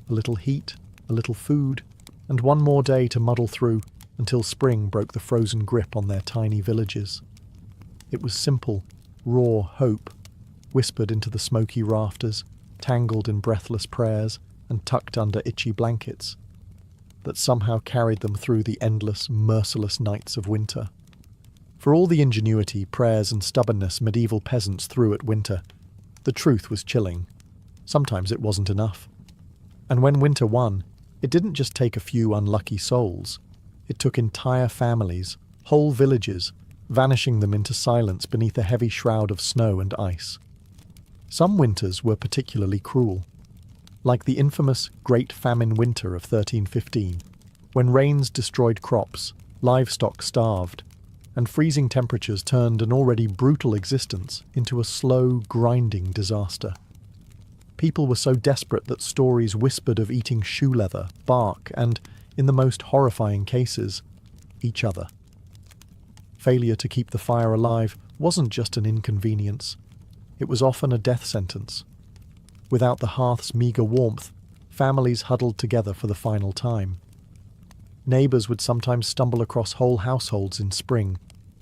A little heat, a little food, and one more day to muddle through until spring broke the frozen grip on their tiny villages. It was simple, raw hope, whispered into the smoky rafters, tangled in breathless prayers and tucked under itchy blankets, that somehow carried them through the endless, merciless nights of winter. For all the ingenuity, prayers and stubbornness medieval peasants threw at winter, the truth was chilling. Sometimes it wasn't enough. And when winter won, it didn't just take a few unlucky souls. It took entire families, whole villages, vanishing them into silence beneath a heavy shroud of snow and ice. Some winters were particularly cruel, like the infamous Great Famine Winter of 1315, when rains destroyed crops, livestock starved, and freezing temperatures turned an already brutal existence into a slow, grinding disaster. People were so desperate that stories whispered of eating shoe leather, bark, and, in the most horrifying cases, each other. Failure to keep the fire alive wasn't just an inconvenience. It was often a death sentence. Without the hearth's meagre warmth, families huddled together for the final time. Neighbours would sometimes stumble across whole households in spring,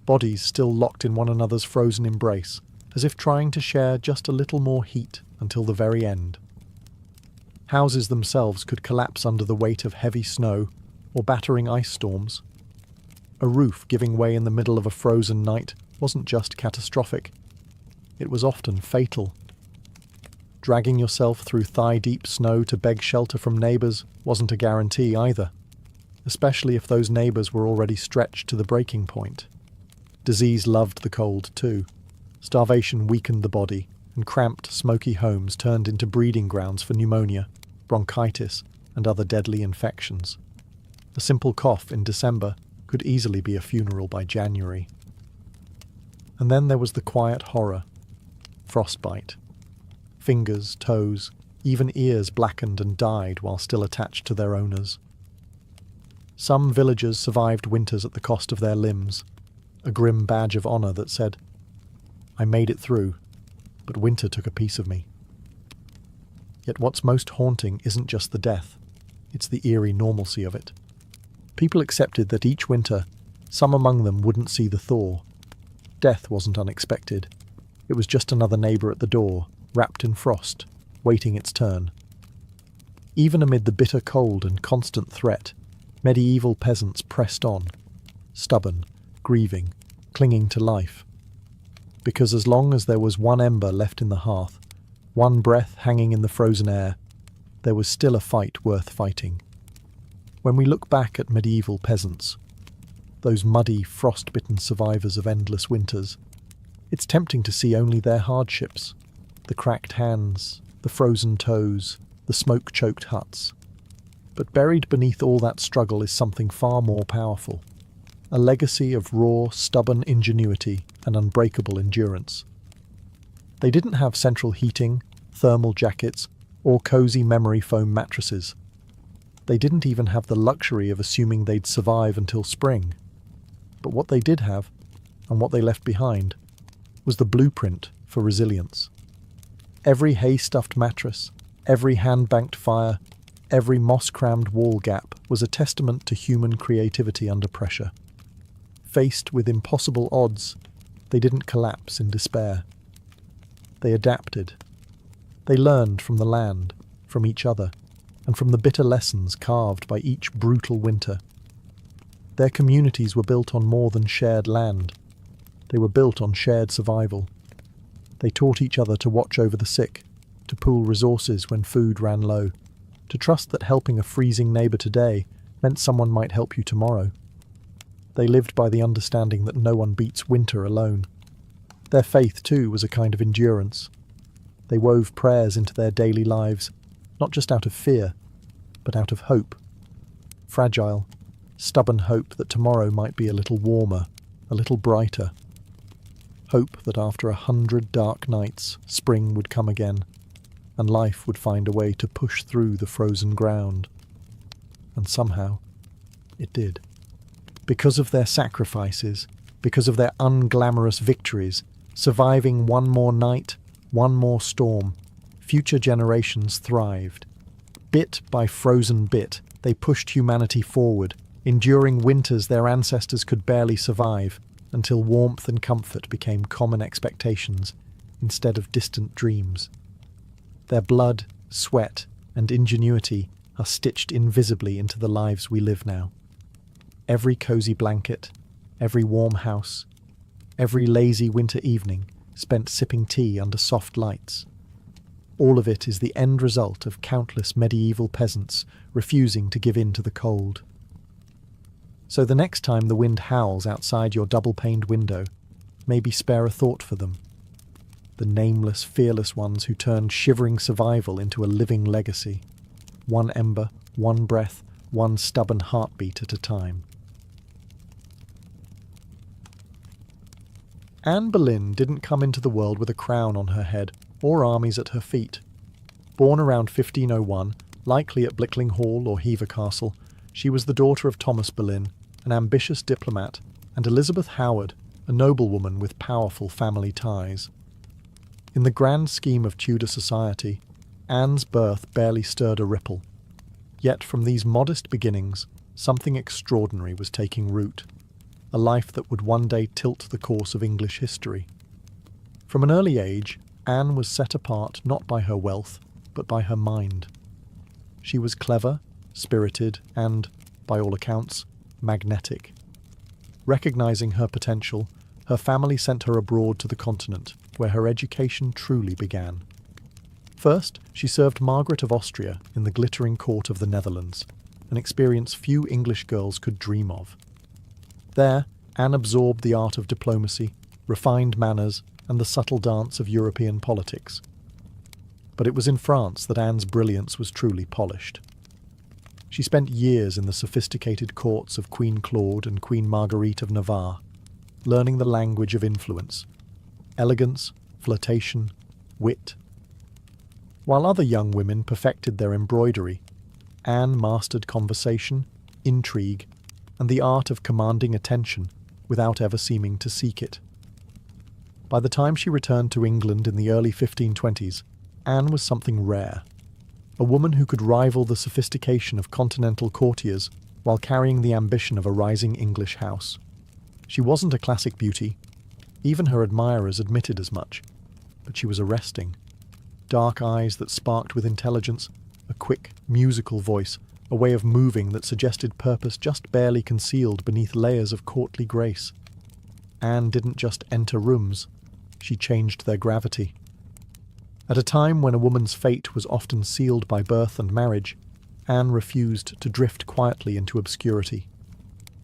bodies still locked in one another's frozen embrace, as if trying to share just a little more heat until the very end. Houses themselves could collapse under the weight of heavy snow or battering ice storms. A roof giving way in the middle of a frozen night wasn't just catastrophic. It was often fatal. Dragging yourself through thigh-deep snow to beg shelter from neighbours wasn't a guarantee either, especially if those neighbours were already stretched to the breaking point. Disease loved the cold too. Starvation weakened the body, and cramped, smoky homes turned into breeding grounds for pneumonia, bronchitis, and other deadly infections. A simple cough in December could easily be a funeral by January. And then there was the quiet horror. Frostbite. Fingers, toes, even ears blackened and died while still attached to their owners. Some villagers survived winters at the cost of their limbs, a grim badge of honour that said, "I made it through, but winter took a piece of me." Yet what's most haunting isn't just the death, it's the eerie normalcy of it. People accepted that each winter, some among them wouldn't see the thaw. Death wasn't unexpected. It was just another neighbour at the door, wrapped in frost, waiting its turn. Even amid the bitter cold and constant threat, medieval peasants pressed on, stubborn, grieving, clinging to life. Because as long as there was one ember left in the hearth, one breath hanging in the frozen air, there was still a fight worth fighting. When we look back at medieval peasants, those muddy, frost-bitten survivors of endless winters. It's tempting to see only their hardships, the cracked hands, the frozen toes, the smoke-choked huts. But buried beneath all that struggle is something far more powerful, a legacy of raw, stubborn ingenuity and unbreakable endurance. They didn't have central heating, thermal jackets, or cozy memory foam mattresses. They didn't even have the luxury of assuming they'd survive until spring. But what they did have, and what they left behind, was the blueprint for resilience. Every hay-stuffed mattress, every hand-banked fire, every moss-crammed wall gap was a testament to human creativity under pressure. Faced with impossible odds, they didn't collapse in despair. They adapted. They learned from the land, from each other, and from the bitter lessons carved by each brutal winter. Their communities were built on more than shared land. They were built on shared survival. They taught each other to watch over the sick, to pool resources when food ran low, to trust that helping a freezing neighbour today meant someone might help you tomorrow. They lived by the understanding that no one beats winter alone. Their faith, too, was a kind of endurance. They wove prayers into their daily lives, not just out of fear, but out of hope. Fragile, stubborn hope that tomorrow might be a little warmer, a little brighter. Hope that after 100 dark nights, spring would come again, and life would find a way to push through the frozen ground. And somehow, it did. Because of their sacrifices, because of their unglamorous victories, surviving one more night, one more storm, future generations thrived. Bit by frozen bit, they pushed humanity forward, enduring winters their ancestors could barely survive, until warmth and comfort became common expectations instead of distant dreams. Their blood, sweat, and ingenuity are stitched invisibly into the lives we live now. Every cozy blanket, every warm house, every lazy winter evening spent sipping tea under soft lights. All of it is the end result of countless medieval peasants refusing to give in to the cold. So the next time the wind howls outside your double-paned window, maybe spare a thought for them. The nameless, fearless ones who turned shivering survival into a living legacy. One ember, one breath, one stubborn heartbeat at a time. Anne Boleyn didn't come into the world with a crown on her head or armies at her feet. Born around 1501, likely at Blickling Hall or Hever Castle, she was the daughter of Thomas Boleyn, an ambitious diplomat, and Elizabeth Howard, a noblewoman with powerful family ties. In the grand scheme of Tudor society, Anne's birth barely stirred a ripple. Yet from these modest beginnings, something extraordinary was taking root. A life that would one day tilt the course of English history. From an early age, Anne was set apart not by her wealth, but by her mind. She was clever, spirited, and, by all accounts, magnetic. Recognizing her potential, her family sent her abroad to the continent, where her education truly began. First, she served Margaret of Austria in the glittering court of the Netherlands, an experience few English girls could dream of. There, Anne absorbed the art of diplomacy, refined manners, and the subtle dance of European politics. But it was in France that Anne's brilliance was truly polished. She spent years in the sophisticated courts of Queen Claude and Queen Marguerite of Navarre, learning the language of influence, elegance, flirtation, wit. While other young women perfected their embroidery, Anne mastered conversation, intrigue, and the art of commanding attention without ever seeming to seek it. By the time she returned to England in the early 1520s, Anne was something rare. A woman who could rival the sophistication of continental courtiers while carrying the ambition of a rising English house. She wasn't a classic beauty. Even her admirers admitted as much. But she was arresting. Dark eyes that sparked with intelligence, a quick, musical voice, a way of moving that suggested purpose just barely concealed beneath layers of courtly grace. Anne didn't just enter rooms, she changed their gravity. At a time when a woman's fate was often sealed by birth and marriage, Anne refused to drift quietly into obscurity.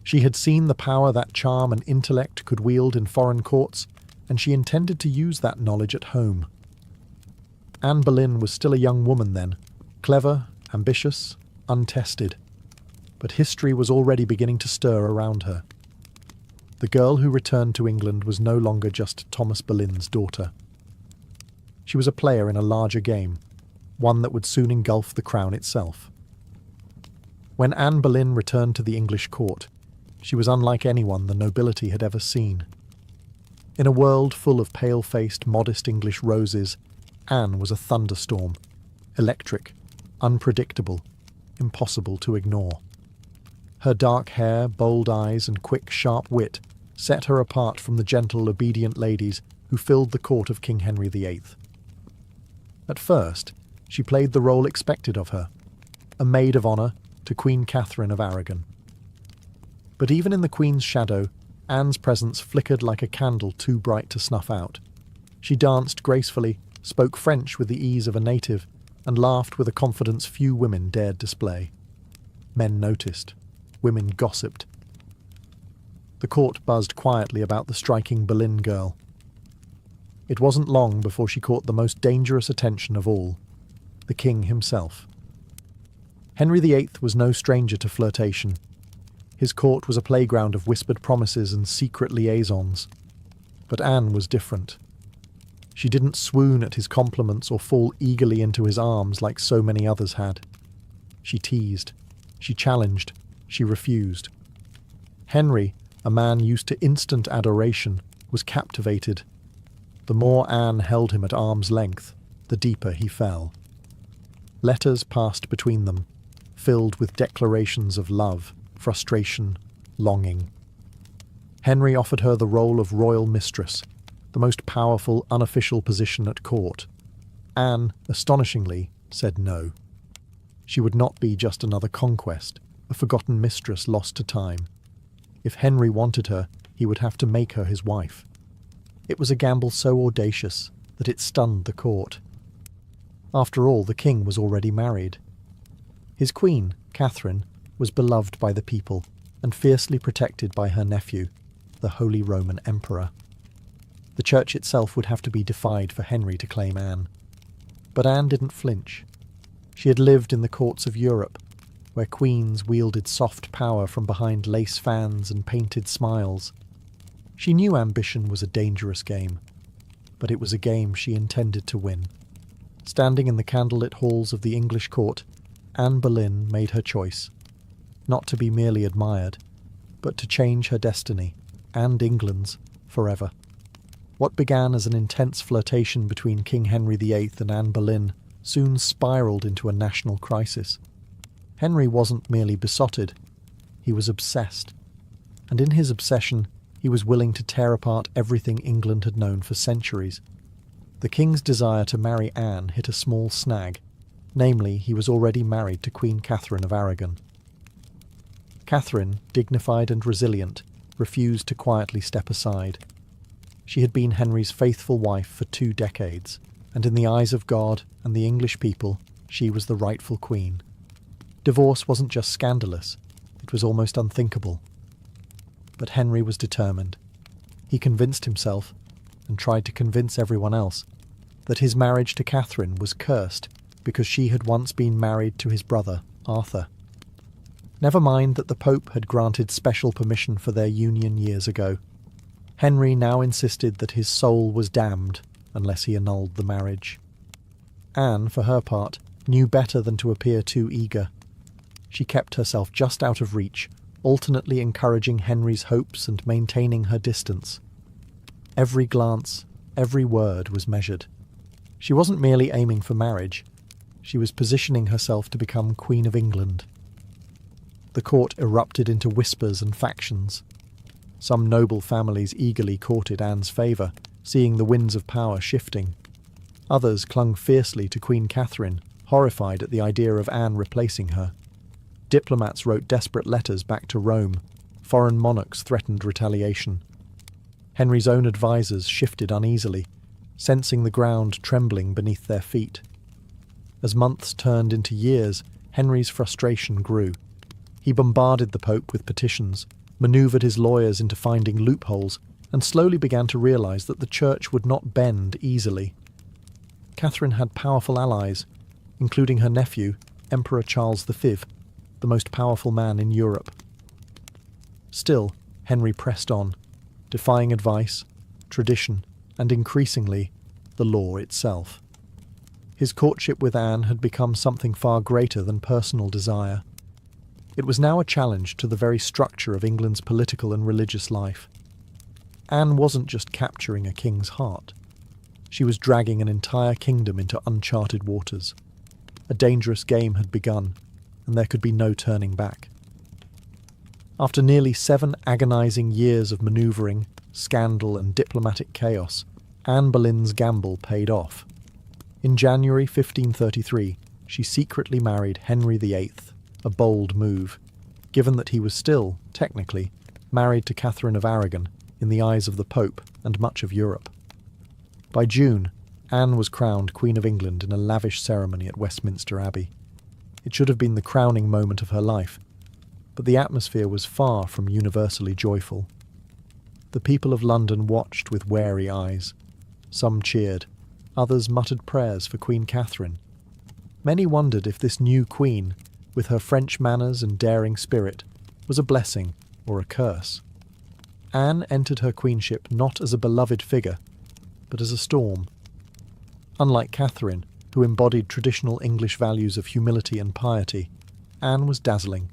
She had seen the power that charm and intellect could wield in foreign courts, and she intended to use that knowledge at home. Anne Boleyn was still a young woman then, clever, ambitious, untested. But history was already beginning to stir around her. The girl who returned to England was no longer just Thomas Boleyn's daughter. She was a player in a larger game, one that would soon engulf the crown itself. When Anne Boleyn returned to the English court, she was unlike anyone the nobility had ever seen. In a world full of pale-faced, modest English roses, Anne was a thunderstorm, electric, unpredictable, impossible to ignore. Her dark hair, bold eyes, and quick, sharp wit set her apart from the gentle, obedient ladies who filled the court of King Henry VIII. At first, she played the role expected of her, a maid of honour to Queen Catherine of Aragon. But even in the Queen's shadow, Anne's presence flickered like a candle too bright to snuff out. She danced gracefully, spoke French with the ease of a native, and laughed with a confidence few women dared display. Men noticed. Women gossiped. The court buzzed quietly about the striking Boleyn girl. It wasn't long before she caught the most dangerous attention of all, the king himself. Henry VIII was no stranger to flirtation. His court was a playground of whispered promises and secret liaisons. But Anne was different. She didn't swoon at his compliments or fall eagerly into his arms like so many others had. She teased. She challenged. She refused. Henry, a man used to instant adoration, was captivated. The more Anne held him at arm's length, the deeper he fell. Letters passed between them, filled with declarations of love, frustration, longing. Henry offered her the role of royal mistress, the most powerful unofficial position at court. Anne, astonishingly, said no. She would not be just another conquest, a forgotten mistress lost to time. If Henry wanted her, he would have to make her his wife. It was a gamble so audacious that it stunned the court. After all, the king was already married. His queen, Catherine, was beloved by the people and fiercely protected by her nephew, the Holy Roman Emperor. The church itself would have to be defied for Henry to claim Anne. But Anne didn't flinch. She had lived in the courts of Europe, where queens wielded soft power from behind lace fans and painted smiles. She knew ambition was a dangerous game, but it was a game she intended to win. Standing in the candlelit halls of the English court, Anne Boleyn made her choice, not to be merely admired, but to change her destiny, and England's, forever. What began as an intense flirtation between King Henry VIII and Anne Boleyn soon spiraled into a national crisis. Henry wasn't merely besotted, he was obsessed. And in his obsession, he was willing to tear apart everything England had known for centuries. The king's desire to marry Anne hit a small snag, namely, he was already married to Queen Catherine of Aragon. Catherine, dignified and resilient, refused to quietly step aside. She had been Henry's faithful wife for 2 decades, and in the eyes of God and the English people, she was the rightful queen. Divorce wasn't just scandalous, it was almost unthinkable. But Henry was determined. He convinced himself, and tried to convince everyone else, that his marriage to Catherine was cursed because she had once been married to his brother, Arthur. Never mind that the Pope had granted special permission for their union years ago. Henry now insisted that his soul was damned unless he annulled the marriage. Anne, for her part, knew better than to appear too eager. She kept herself just out of reach, alternately encouraging Henry's hopes and maintaining her distance. Every glance, every word was measured. She wasn't merely aiming for marriage. She was positioning herself to become Queen of England. The court erupted into whispers and factions. Some noble families eagerly courted Anne's favour, seeing the winds of power shifting. Others clung fiercely to Queen Catherine, horrified at the idea of Anne replacing her. Diplomats wrote desperate letters back to Rome. Foreign monarchs threatened retaliation. Henry's own advisers shifted uneasily, sensing the ground trembling beneath their feet. As months turned into years, Henry's frustration grew. He bombarded the Pope with petitions, manoeuvred his lawyers into finding loopholes, and slowly began to realise that the church would not bend easily. Catherine had powerful allies, including her nephew, Emperor Charles V, the most powerful man in Europe. Still, Henry pressed on, defying advice, tradition, and increasingly, the law itself. His courtship with Anne had become something far greater than personal desire. It was now a challenge to the very structure of England's political and religious life. Anne wasn't just capturing a king's heart. She was dragging an entire kingdom into uncharted waters. A dangerous game had begun, and there could be no turning back. After nearly 7 agonising years of manoeuvring, scandal and diplomatic chaos, Anne Boleyn's gamble paid off. In January 1533, she secretly married Henry VIII, a bold move, given that he was still, technically, married to Catherine of Aragon in the eyes of the Pope and much of Europe. By June, Anne was crowned Queen of England in a lavish ceremony at Westminster Abbey. It should have been the crowning moment of her life, but the atmosphere was far from universally joyful. The people of London watched with wary eyes. Some cheered, others muttered prayers for Queen Catherine. Many wondered if this new queen, with her French manners and daring spirit, was a blessing or a curse. Anne entered her queenship not as a beloved figure, but as a storm. Unlike Catherine, who embodied traditional English values of humility and piety, Anne was dazzling,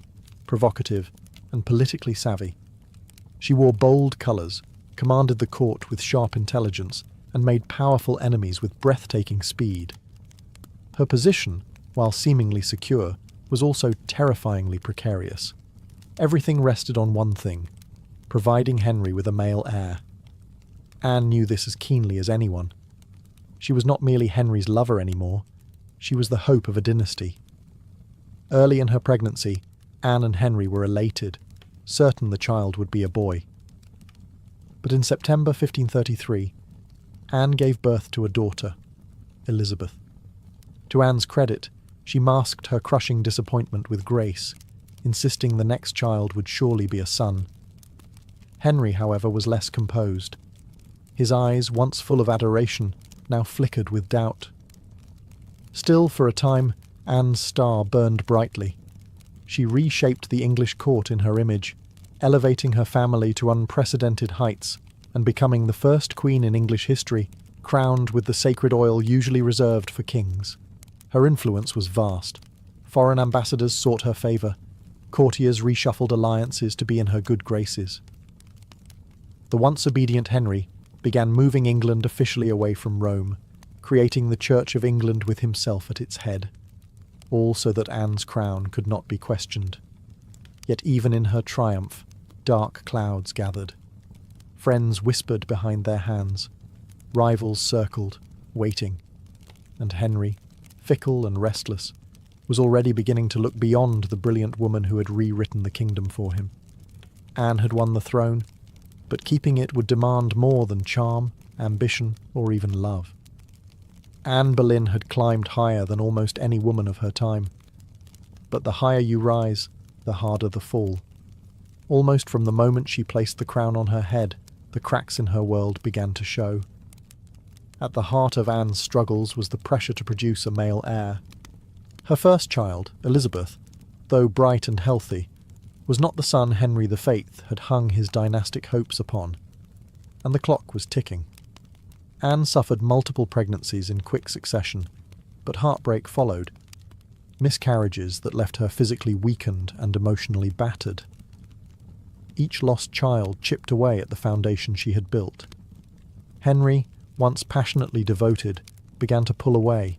provocative, and politically savvy. She wore bold colours, commanded the court with sharp intelligence, and made powerful enemies with breathtaking speed. Her position, while seemingly secure, was also terrifyingly precarious. Everything rested on one thing: providing Henry with a male heir. Anne knew this as keenly as anyone. She was not merely Henry's lover anymore, she was the hope of a dynasty. Early in her pregnancy, Anne and Henry were elated, certain the child would be a boy. But in September 1533, Anne gave birth to a daughter, Elizabeth. To Anne's credit, she masked her crushing disappointment with grace, insisting the next child would surely be a son. Henry, however, was less composed. His eyes, once full of adoration, now flickered with doubt. Still, for a time, Anne's star burned brightly. She reshaped the English court in her image, elevating her family to unprecedented heights and becoming the first queen in English history crowned with the sacred oil usually reserved for kings. Her influence was vast. Foreign ambassadors sought her favour. Courtiers reshuffled alliances to be in her good graces. The once obedient Henry began moving England officially away from Rome, creating the Church of England with himself at its head, all so that Anne's crown could not be questioned. Yet even in her triumph, dark clouds gathered. Friends whispered behind their hands, rivals circled, waiting, and Henry, fickle and restless, was already beginning to look beyond the brilliant woman who had rewritten the kingdom for him. Anne had won the throne, but keeping it would demand more than charm, ambition, or even love. Anne Boleyn had climbed higher than almost any woman of her time. But the higher you rise, the harder the fall. Almost from the moment she placed the crown on her head, the cracks in her world began to show. At the heart of Anne's struggles was the pressure to produce a male heir. Her first child, Elizabeth, though bright and healthy, was not the son Henry VIII had hung his dynastic hopes upon, and the clock was ticking. Anne suffered multiple pregnancies in quick succession, but heartbreak followed, miscarriages that left her physically weakened and emotionally battered. Each lost child chipped away at the foundation she had built. Henry, once passionately devoted, began to pull away,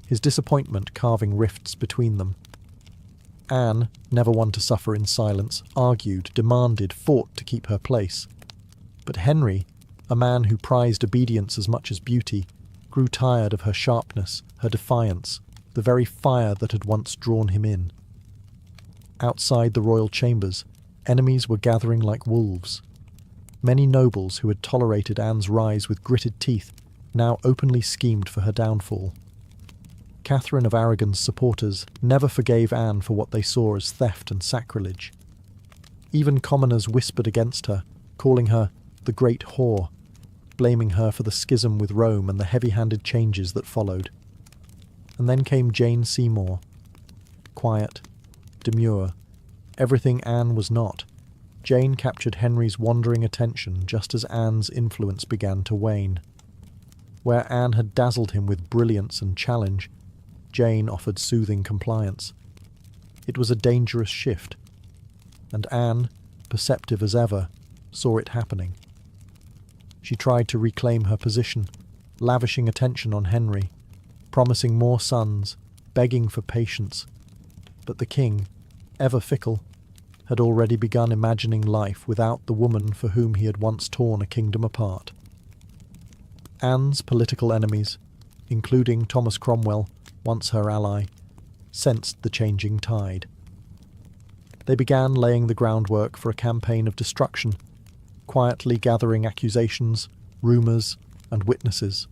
his disappointment carving rifts between them. Anne, never one to suffer in silence, argued, demanded, fought to keep her place. But Henry, a man who prized obedience as much as beauty, grew tired of her sharpness, her defiance, the very fire that had once drawn him in. Outside the royal chambers, enemies were gathering like wolves. Many nobles who had tolerated Anne's rise with gritted teeth now openly schemed for her downfall. Catherine of Aragon's supporters never forgave Anne for what they saw as theft and sacrilege. Even commoners whispered against her, calling her the Great Whore, blaming her for the schism with Rome and the heavy-handed changes that followed. And then came Jane Seymour. Quiet, demure, everything Anne was not. Jane captured Henry's wandering attention just as Anne's influence began to wane. Where Anne had dazzled him with brilliance and challenge, Jane offered soothing compliance. It was a dangerous shift, and Anne, perceptive as ever, saw it happening. She tried to reclaim her position, lavishing attention on Henry, promising more sons, begging for patience. But the king, ever fickle, had already begun imagining life without the woman for whom he had once torn a kingdom apart. Anne's political enemies, including Thomas Cromwell, once her ally, sensed the changing tide. They began laying the groundwork for a campaign of destruction, quietly gathering accusations, rumours, and witnesses.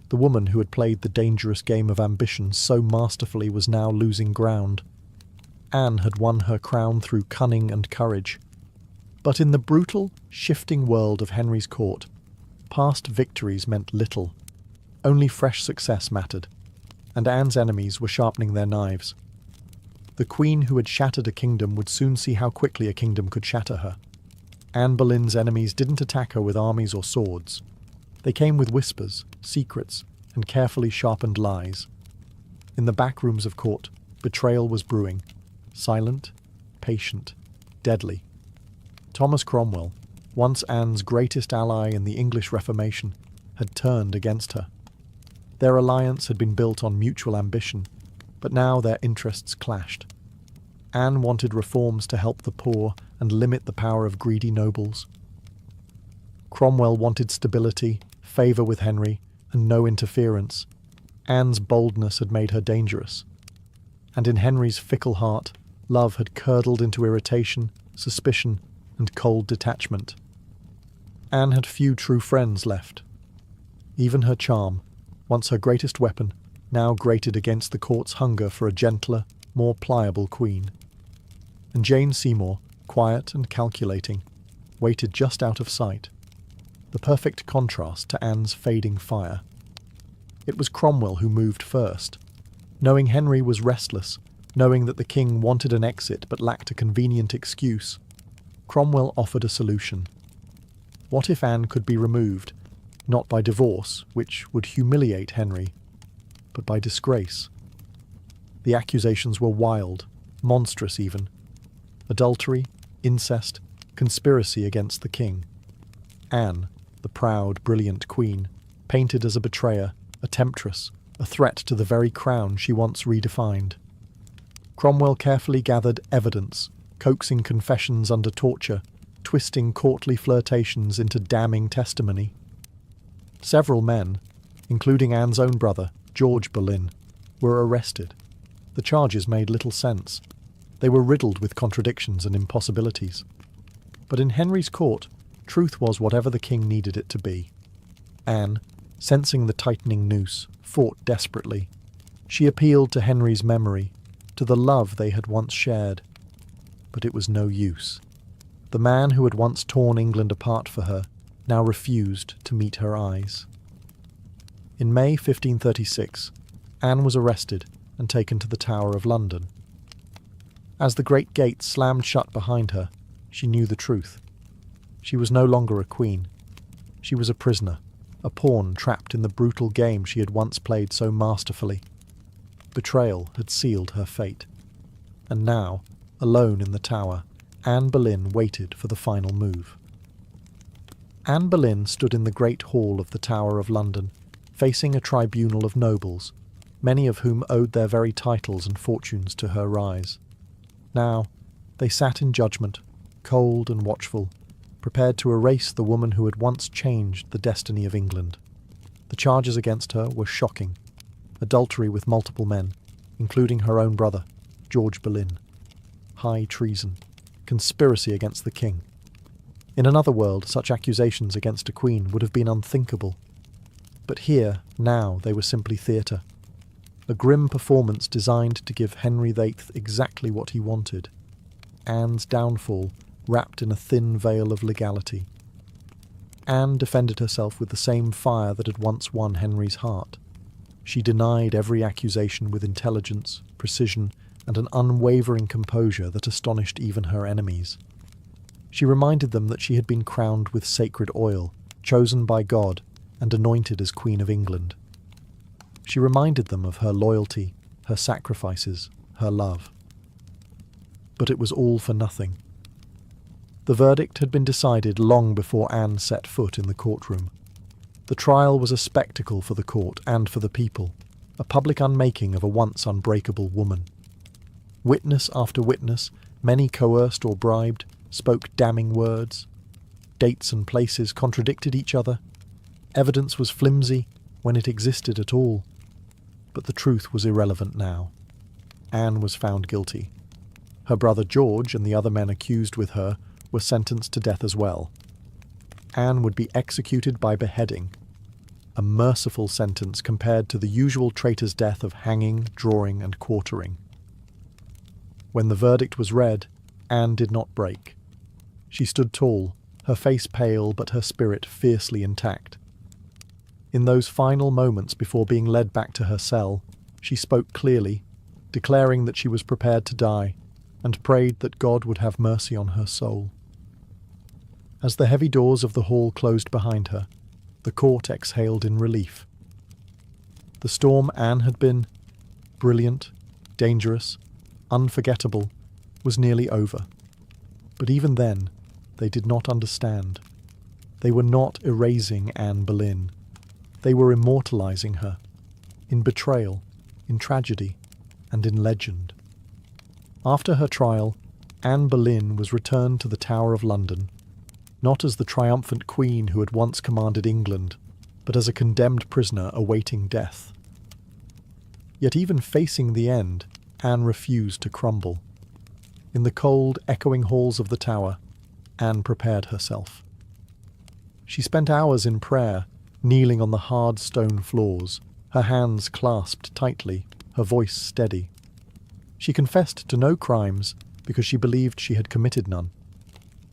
The woman who had played the dangerous game of ambition so masterfully was now losing ground. Anne had won her crown through cunning and courage. But in the brutal, shifting world of Henry's court, past victories meant little. Only fresh success mattered, and Anne's enemies were sharpening their knives. The queen who had shattered a kingdom would soon see how quickly a kingdom could shatter her. Anne Boleyn's enemies didn't attack her with armies or swords. They came with whispers, secrets, and carefully sharpened lies. In the back rooms of court, betrayal was brewing. Silent, patient, deadly. Thomas Cromwell, once Anne's greatest ally in the English Reformation, had turned against her. Their alliance had been built on mutual ambition, but now their interests clashed. Anne wanted reforms to help the poor and limit the power of greedy nobles. Cromwell wanted stability, favour with Henry, and no interference. Anne's boldness had made her dangerous. And in Henry's fickle heart, love had curdled into irritation, suspicion, and cold detachment. Anne had few true friends left. Even her charm, once her greatest weapon, now grated against the court's hunger for a gentler, more pliable queen. And Jane Seymour, quiet and calculating, waited just out of sight, the perfect contrast to Anne's fading fire. It was Cromwell who moved first. Knowing Henry was restless, knowing that the king wanted an exit but lacked a convenient excuse, Cromwell offered a solution. What if Anne could be removed, not by divorce, which would humiliate Henry, but by disgrace? The accusations were wild, monstrous even. Adultery, incest, conspiracy against the king. Anne, the proud, brilliant queen, painted as a betrayer, a temptress, a threat to the very crown she once redefined. Cromwell carefully gathered evidence, coaxing confessions under torture, twisting courtly flirtations into damning testimony. Several men, including Anne's own brother, George Boleyn, were arrested. The charges made little sense. They were riddled with contradictions and impossibilities. But in Henry's court, truth was whatever the king needed it to be. Anne, sensing the tightening noose, fought desperately. She appealed to Henry's memory, to the love they had once shared. But it was no use. The man who had once torn England apart for her now refused to meet her eyes. In May 1536, Anne was arrested and taken to the Tower of London. As the great gates slammed shut behind her, she knew the truth. She was no longer a queen. She was a prisoner, a pawn trapped in the brutal game she had once played so masterfully. Betrayal had sealed her fate. And now, alone in the tower, Anne Boleyn waited for the final move. Anne Boleyn stood in the great hall of the Tower of London, facing a tribunal of nobles, many of whom owed their very titles and fortunes to her rise. Now, they sat in judgment, cold and watchful, prepared to erase the woman who had once changed the destiny of England. The charges against her were shocking. Adultery with multiple men, including her own brother, George Boleyn. High treason. Conspiracy against the king. In another world, such accusations against a queen would have been unthinkable. But here, now, they were simply theatre. A grim performance designed to give Henry VIII exactly what he wanted. Anne's downfall, wrapped in a thin veil of legality. Anne defended herself with the same fire that had once won Henry's heart. She denied every accusation with intelligence, precision, and an unwavering composure that astonished even her enemies. She reminded them that she had been crowned with sacred oil, chosen by God, and anointed as Queen of England. She reminded them of her loyalty, her sacrifices, her love. But it was all for nothing. The verdict had been decided long before Anne set foot in the courtroom. The trial was a spectacle for the court and for the people, a public unmaking of a once unbreakable woman. Witness after witness, many coerced or bribed, spoke damning words. Dates and places contradicted each other. Evidence was flimsy when it existed at all. But the truth was irrelevant now. Anne was found guilty. Her brother George and the other men accused with her were sentenced to death as well. Anne would be executed by beheading, a merciful sentence compared to the usual traitor's death of hanging, drawing, and quartering. When the verdict was read, Anne did not break. She stood tall, her face pale but her spirit fiercely intact. In those final moments before being led back to her cell, she spoke clearly, declaring that she was prepared to die, and prayed that God would have mercy on her soul. As the heavy doors of the hall closed behind her, the court exhaled in relief. The storm Anne had been, brilliant, dangerous, unforgettable, was nearly over. But even then, they did not understand. They were not erasing Anne Boleyn. They were immortalizing her, in betrayal, in tragedy, and in legend. After her trial, Anne Boleyn was returned to the Tower of London, not as the triumphant queen who had once commanded England, but as a condemned prisoner awaiting death. Yet even facing the end, Anne refused to crumble. In the cold, echoing halls of the tower, Anne prepared herself. She spent hours in prayer, kneeling on the hard stone floors, her hands clasped tightly, her voice steady. She confessed to no crimes because she believed she had committed none.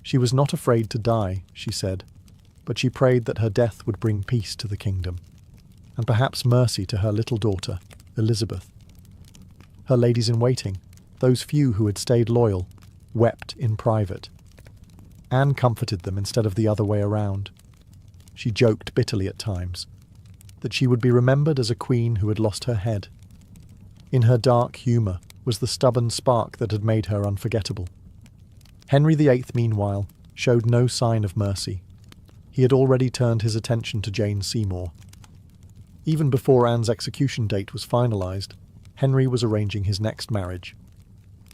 She was not afraid to die, she said, but she prayed that her death would bring peace to the kingdom, and perhaps mercy to her little daughter, Elizabeth. Her ladies-in-waiting, those few who had stayed loyal, wept in private. Anne comforted them instead of the other way around. She joked bitterly at times, that she would be remembered as a queen who had lost her head. In her dark humour was the stubborn spark that had made her unforgettable. Henry VIII, meanwhile, showed no sign of mercy. He had already turned his attention to Jane Seymour. Even before Anne's execution date was finalised, Henry was arranging his next marriage.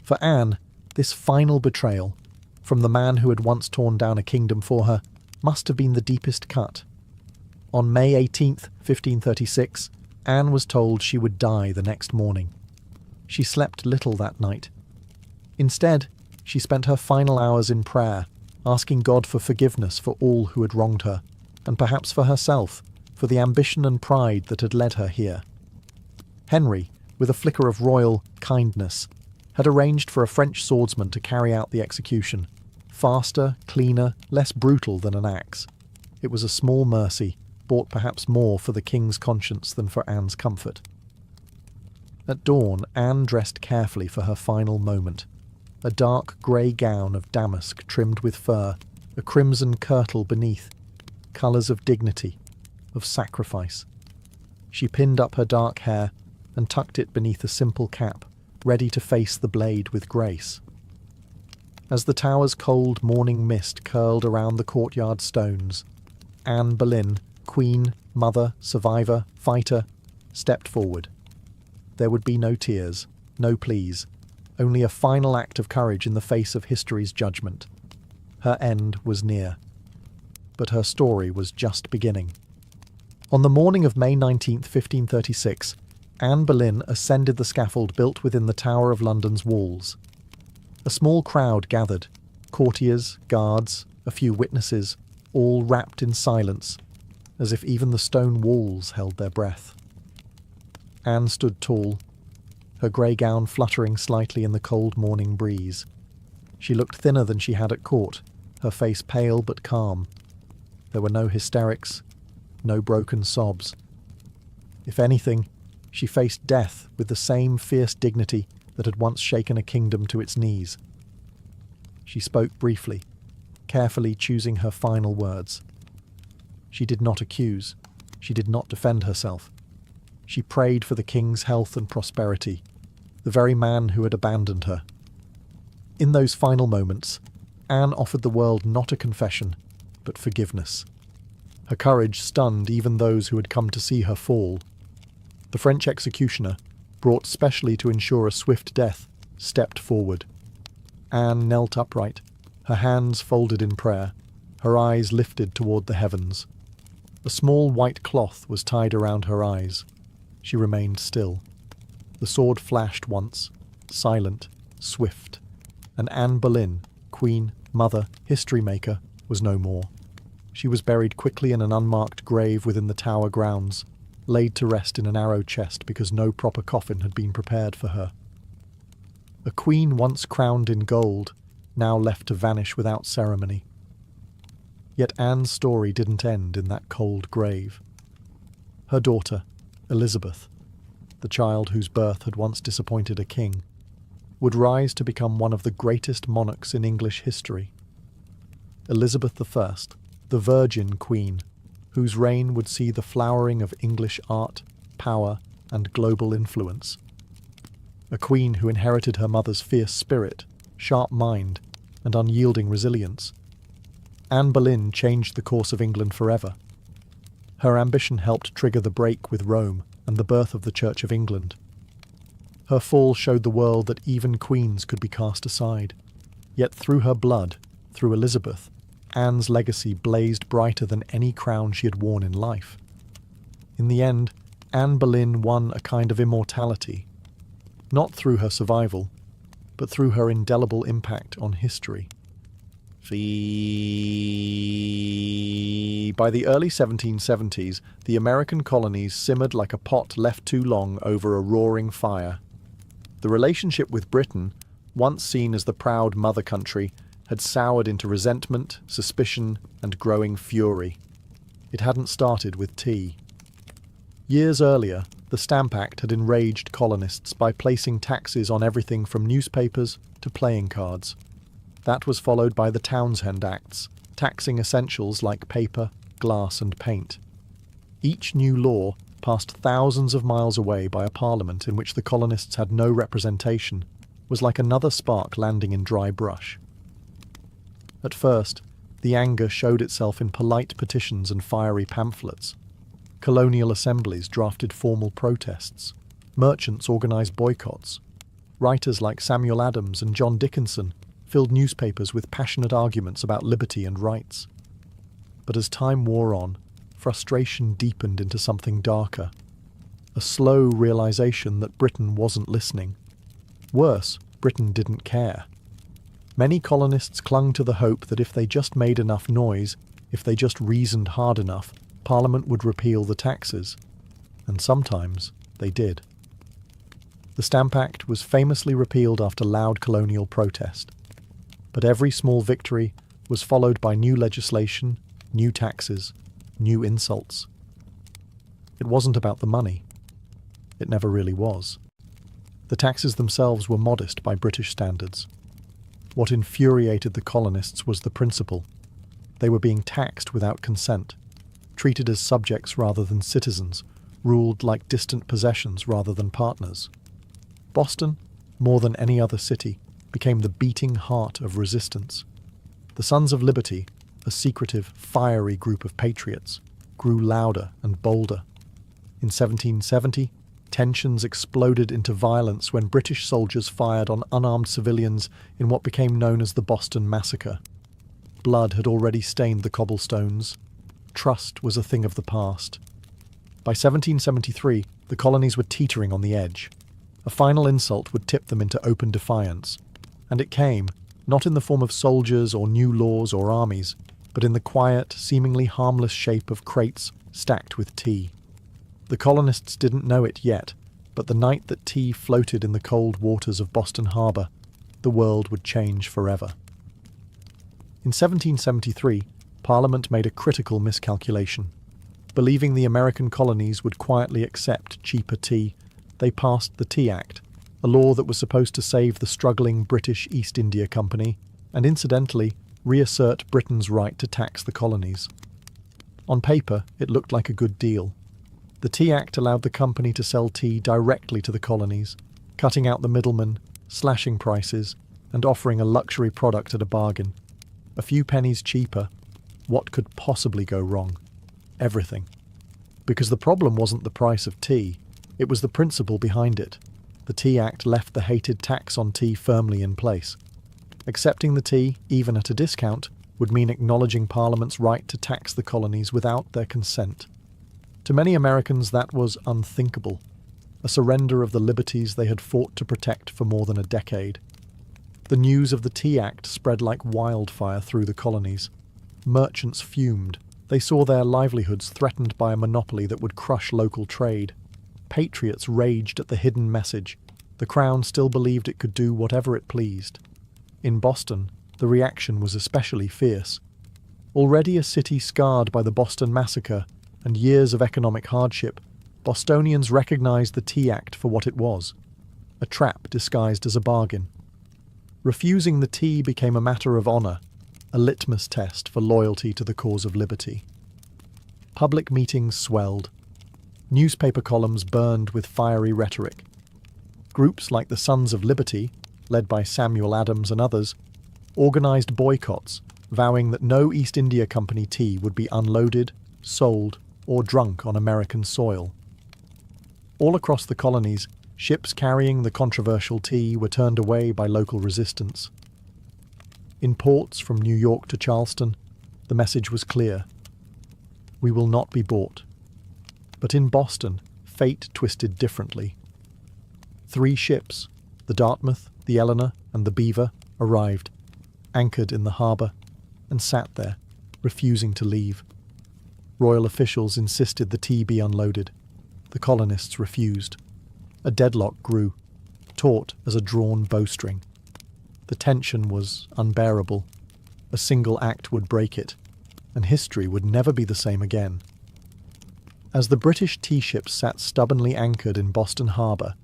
For Anne, this final betrayal, from the man who had once torn down a kingdom for her, must have been the deepest cut. On May 18th, 1536, Anne was told she would die the next morning. She slept little that night. Instead, she spent her final hours in prayer, asking God for forgiveness for all who had wronged her, and perhaps for herself, for the ambition and pride that had led her here. Henry, with a flicker of royal kindness, had arranged for a French swordsman to carry out the execution, faster, cleaner, less brutal than an axe. It was a small mercy, bought perhaps more for the king's conscience than for Anne's comfort. At dawn, Anne dressed carefully for her final moment. A dark grey gown of damask trimmed with fur, a crimson kirtle beneath, colours of dignity, of sacrifice. She pinned up her dark hair and tucked it beneath a simple cap, ready to face the blade with grace. As the tower's cold morning mist curled around the courtyard stones, Anne Boleyn, queen, mother, survivor, fighter, stepped forward. There would be no tears, no pleas, only a final act of courage in the face of history's judgment. Her end was near. But her story was just beginning. On the morning of May 19th, 1536, Anne Boleyn ascended the scaffold built within the Tower of London's walls. A small crowd gathered, courtiers, guards, a few witnesses, all wrapped in silence, as if even the stone walls held their breath. Anne stood tall, her grey gown fluttering slightly in the cold morning breeze. She looked thinner than she had at court, her face pale but calm. There were no hysterics, no broken sobs. If anything, she faced death with the same fierce dignity that had once shaken a kingdom to its knees. She spoke briefly, carefully choosing her final words. She did not accuse. She did not defend herself. She prayed for the king's health and prosperity, the very man who had abandoned her. In those final moments, Anne offered the world not a confession, but forgiveness. Her courage stunned even those who had come to see her fall. The French executioner, brought specially to ensure a swift death, stepped forward. Anne knelt upright, her hands folded in prayer, her eyes lifted toward the heavens. A small white cloth was tied around her eyes. She remained still. The sword flashed once, silent, swift, and Anne Boleyn, queen, mother, history maker, was no more. She was buried quickly in an unmarked grave within the Tower grounds, laid to rest in an arrow chest because no proper coffin had been prepared for her. A queen once crowned in gold, now left to vanish without ceremony. Yet Anne's story didn't end in that cold grave. Her daughter, Elizabeth, the child whose birth had once disappointed a king, would rise to become one of the greatest monarchs in English history. Elizabeth I, the Virgin Queen, whose reign would see the flowering of English art, power, and global influence. A queen who inherited her mother's fierce spirit, sharp mind, and unyielding resilience. Anne Boleyn changed the course of England forever. Her ambition helped trigger the break with Rome and the birth of the Church of England. Her fall showed the world that even queens could be cast aside. Yet through her blood, through Elizabeth, Anne's legacy blazed brighter than any crown she had worn in life. In the end, Anne Boleyn won a kind of immortality, not through her survival, but through her indelible impact on history. By the early 1770s, the American colonies simmered like a pot left too long over a roaring fire. The relationship with Britain, once seen as the proud mother country, had soured into resentment, suspicion, and growing fury. It hadn't started with tea. Years earlier, the Stamp Act had enraged colonists by placing taxes on everything from newspapers to playing cards. That was followed by the Townshend Acts, taxing essentials like paper, glass, and paint. Each new law, passed thousands of miles away by a parliament in which the colonists had no representation, was like another spark landing in dry brush. At first, the anger showed itself in polite petitions and fiery pamphlets. Colonial assemblies drafted formal protests. Merchants organised boycotts. Writers like Samuel Adams and John Dickinson filled newspapers with passionate arguments about liberty and rights. But as time wore on, frustration deepened into something darker. A slow realisation that Britain wasn't listening. Worse, Britain didn't care. Many colonists clung to the hope that if they just made enough noise, if they just reasoned hard enough, Parliament would repeal the taxes. And sometimes they did. The Stamp Act was famously repealed after loud colonial protest. But every small victory was followed by new legislation, new taxes, new insults. It wasn't about the money. It never really was. The taxes themselves were modest by British standards. What infuriated the colonists was the principle. They were being taxed without consent, treated as subjects rather than citizens, ruled like distant possessions rather than partners. Boston, more than any other city, became the beating heart of resistance. The Sons of Liberty, a secretive, fiery group of patriots, grew louder and bolder. In 1770, tensions exploded into violence when British soldiers fired on unarmed civilians in what became known as the Boston Massacre. Blood had already stained the cobblestones. Trust was a thing of the past. By 1773, the colonies were teetering on the edge. A final insult would tip them into open defiance. And it came, not in the form of soldiers or new laws or armies, but in the quiet, seemingly harmless shape of crates stacked with tea. The colonists didn't know it yet, but the night that tea floated in the cold waters of Boston Harbor, the world would change forever. In 1773, Parliament made a critical miscalculation. Believing the American colonies would quietly accept cheaper tea, they passed the Tea Act, a law that was supposed to save the struggling British East India Company and, incidentally, reassert Britain's right to tax the colonies. On paper, it looked like a good deal. The Tea Act allowed the company to sell tea directly to the colonies, cutting out the middlemen, slashing prices, and offering a luxury product at a bargain. A few pennies cheaper. What could possibly go wrong? Everything. Because the problem wasn't the price of tea, it was the principle behind it. The Tea Act left the hated tax on tea firmly in place. Accepting the tea, even at a discount, would mean acknowledging Parliament's right to tax the colonies without their consent. To many Americans, that was unthinkable, a surrender of the liberties they had fought to protect for more than a decade. The news of the Tea Act spread like wildfire through the colonies. Merchants fumed. They saw their livelihoods threatened by a monopoly that would crush local trade. Patriots raged at the hidden message. The Crown still believed it could do whatever it pleased. In Boston, the reaction was especially fierce. Already a city scarred by the Boston Massacre and years of economic hardship, Bostonians recognized the Tea Act for what it was, a trap disguised as a bargain. Refusing the tea became a matter of honor, a litmus test for loyalty to the cause of liberty. Public meetings swelled. Newspaper columns burned with fiery rhetoric. Groups like the Sons of Liberty, led by Samuel Adams and others, organized boycotts, vowing that no East India Company tea would be unloaded, sold, or drunk on American soil. All across the colonies, ships carrying the controversial tea were turned away by local resistance. In ports from New York to Charleston, the message was clear. We will not be bought. But in Boston, fate twisted differently. 3 ships, the Dartmouth, the Eleanor, and the Beaver, arrived, anchored in the harbour, and sat there, refusing to leave. Royal officials insisted the tea be unloaded. The colonists refused. A deadlock grew, taut as a drawn bowstring. The tension was unbearable. A single act would break it, and history would never be the same again. As the British tea ships sat stubbornly anchored in Boston Harbour,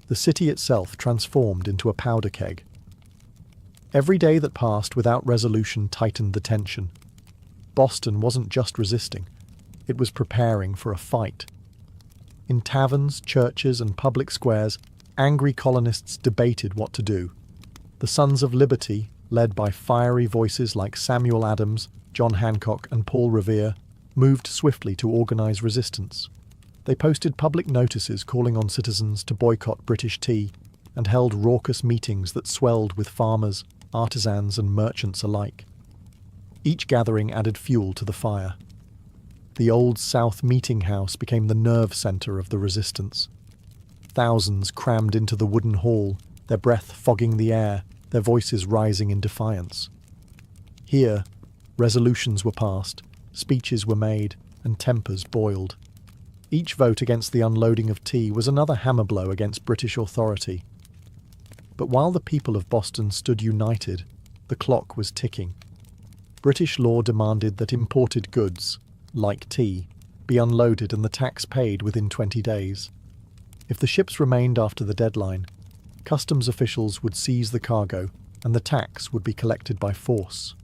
the city itself transformed into a powder keg. Every day that passed without resolution tightened the tension. Boston wasn't just resisting, it was preparing for a fight. In taverns, churches, and public squares, angry colonists debated what to do. The Sons of Liberty, led by fiery voices like Samuel Adams, John Hancock, and Paul Revere, moved swiftly to organize resistance. They posted public notices calling on citizens to boycott British tea and held raucous meetings that swelled with farmers, artisans, and merchants alike. Each gathering added fuel to the fire. The Old South Meeting House became the nerve center of the resistance. Thousands crammed into the wooden hall, their breath fogging the air, their voices rising in defiance. Here, resolutions were passed, speeches were made, and tempers boiled. Each vote against the unloading of tea was another hammer blow against British authority. But while the people of Boston stood united, the clock was ticking. British law demanded that imported goods, like tea, be unloaded and the tax paid within 20 days. If the ships remained after the deadline, customs officials would seize the cargo and the tax would be collected by force.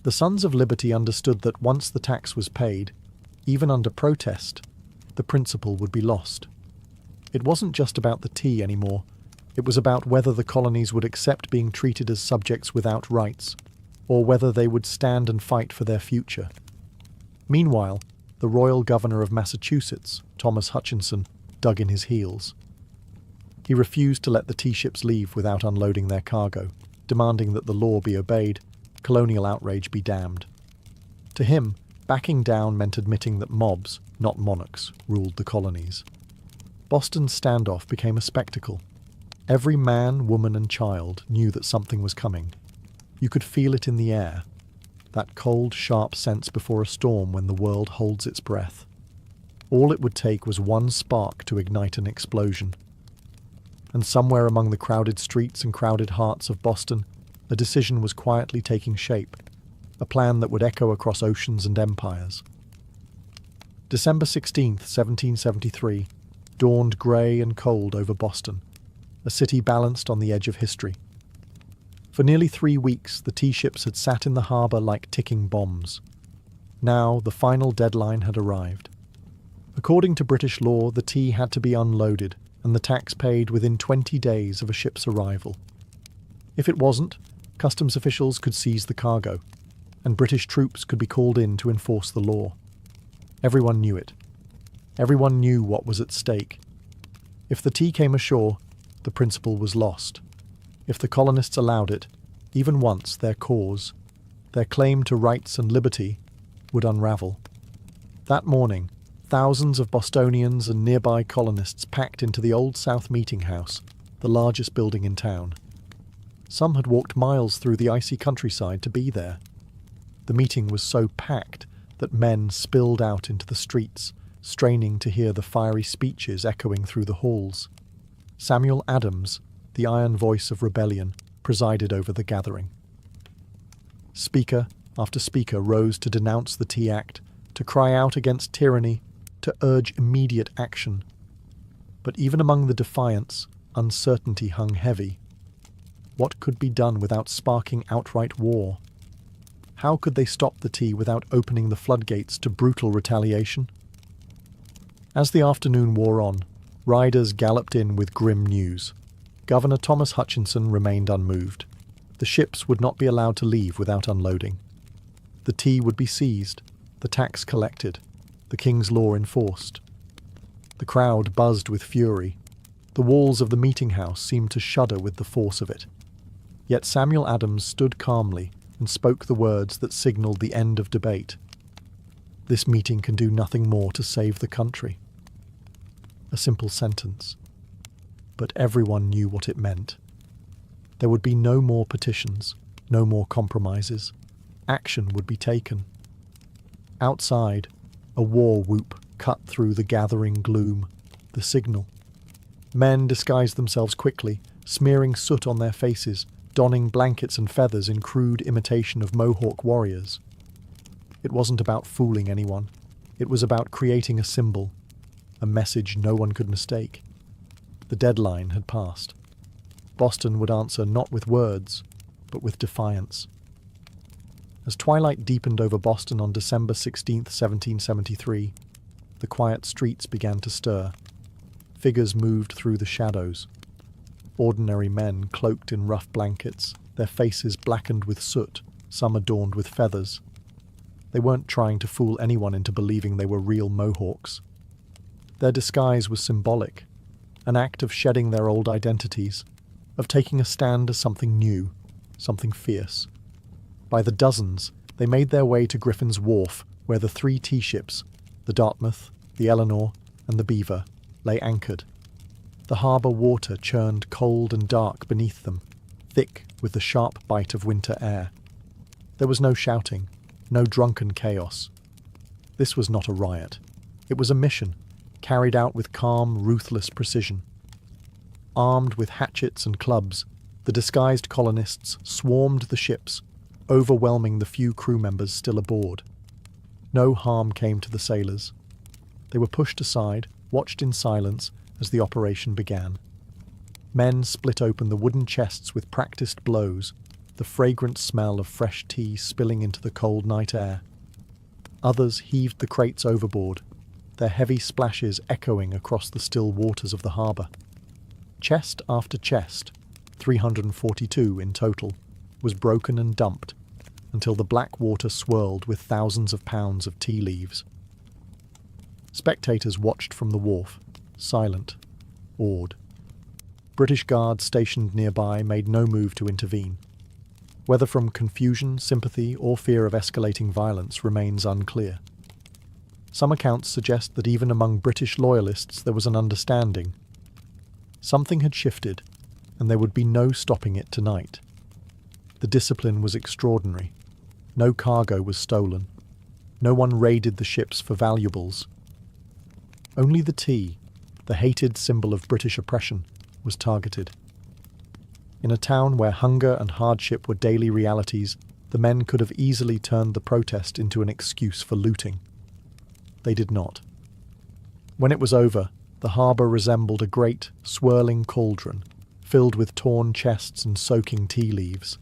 The Sons of Liberty understood that once the tax was paid, even under protest, the principle would be lost. It wasn't just about the tea anymore. It was about whether the colonies would accept being treated as subjects without rights, or whether they would stand and fight for their future. Meanwhile, the Royal Governor of Massachusetts, Thomas Hutchinson, dug in his heels. He refused to let the tea ships leave without unloading their cargo, demanding that the law be obeyed, colonial outrage be damned. To him, backing down meant admitting that mobs, not monarchs, ruled the colonies. Boston's standoff became a spectacle. Every man, woman, and child knew that something was coming. You could feel it in the air, that cold, sharp sense before a storm when the world holds its breath. All it would take was one spark to ignite an explosion. and somewhere among the crowded streets and crowded hearts of Boston, a decision was quietly taking shape, a plan that would echo across oceans and empires. December 16th, 1773, dawned grey and cold over Boston, a city balanced on the edge of history. For nearly 3 weeks, the tea ships had sat in the harbour like ticking bombs. Now, the final deadline had arrived. According to British law, the tea had to be unloaded and the tax paid within 20 days of a ship's arrival. If it wasn't, customs officials could seize the cargo, and British troops could be called in to enforce the law. Everyone knew it. Everyone knew what was at stake. If the tea came ashore, the principle was lost. If the colonists allowed it, even once, their cause, their claim to rights and liberty, would unravel. That morning, thousands of Bostonians and nearby colonists packed into the Old South Meeting House, the largest building in town. Some had walked miles through the icy countryside to be there. The meeting was so packed that men spilled out into the streets, straining to hear the fiery speeches echoing through the halls. Samuel Adams, the iron voice of rebellion, presided over the gathering. Speaker after speaker rose to denounce the Tea Act, to cry out against tyranny, to urge immediate action. But even among the defiants, uncertainty hung heavy. What could be done without sparking outright war? How could they stop the tea without opening the floodgates to brutal retaliation? As the afternoon wore on, riders galloped in with grim news. Governor Thomas Hutchinson remained unmoved. The ships would not be allowed to leave without unloading. The tea would be seized, the tax collected, the king's law enforced. The crowd buzzed with fury. The walls of the meeting house seemed to shudder with the force of it. Yet Samuel Adams stood calmly and spoke the words that signalled the end of debate. This meeting can do nothing more to save the country. A simple sentence. But everyone knew what it meant. There would be no more petitions, no more compromises. Action would be taken. Outside, a war whoop cut through the gathering gloom, the signal. Men disguised themselves quickly, smearing soot on their faces, donning blankets and feathers in crude imitation of Mohawk warriors. It wasn't about fooling anyone. It was about creating a symbol, a message no one could mistake. The deadline had passed. Boston would answer not with words, but with defiance. As twilight deepened over Boston on December 16, 1773, the quiet streets began to stir. Figures moved through the shadows. Ordinary men cloaked in rough blankets, their faces blackened with soot, some adorned with feathers. They weren't trying to fool anyone into believing they were real Mohawks. Their disguise was symbolic, an act of shedding their old identities, of taking a stand as something new, something fierce. By the dozens, they made their way to Griffin's Wharf, where the 3 tea ships, the Dartmouth, the Eleanor, and the Beaver, lay anchored. The harbour water churned cold and dark beneath them, thick with the sharp bite of winter air. There was no shouting, no drunken chaos. This was not a riot. It was a mission, carried out with calm, ruthless precision. Armed with hatchets and clubs, the disguised colonists swarmed the ships, overwhelming the few crew members still aboard. No harm came to the sailors. They were pushed aside, watched in silence as the operation began. Men split open the wooden chests with practiced blows, the fragrant smell of fresh tea spilling into the cold night air. Others heaved the crates overboard, their heavy splashes echoing across the still waters of the harbour. Chest after chest, 342 in total, was broken and dumped, until the black water swirled with thousands of pounds of tea leaves. Spectators watched from the wharf, silent, awed. British guards stationed nearby made no move to intervene. Whether from confusion, sympathy, or fear of escalating violence remains unclear. Some accounts suggest that even among British loyalists there was an understanding. Something had shifted, and there would be no stopping it tonight. The discipline was extraordinary. No cargo was stolen. No one raided the ships for valuables. Only the tea, the hated symbol of British oppression, was targeted. In a town where hunger and hardship were daily realities, the men could have easily turned the protest into an excuse for looting. They did not. When it was over, the harbour resembled a great, swirling cauldron, filled with torn chests and soaking tea leaves.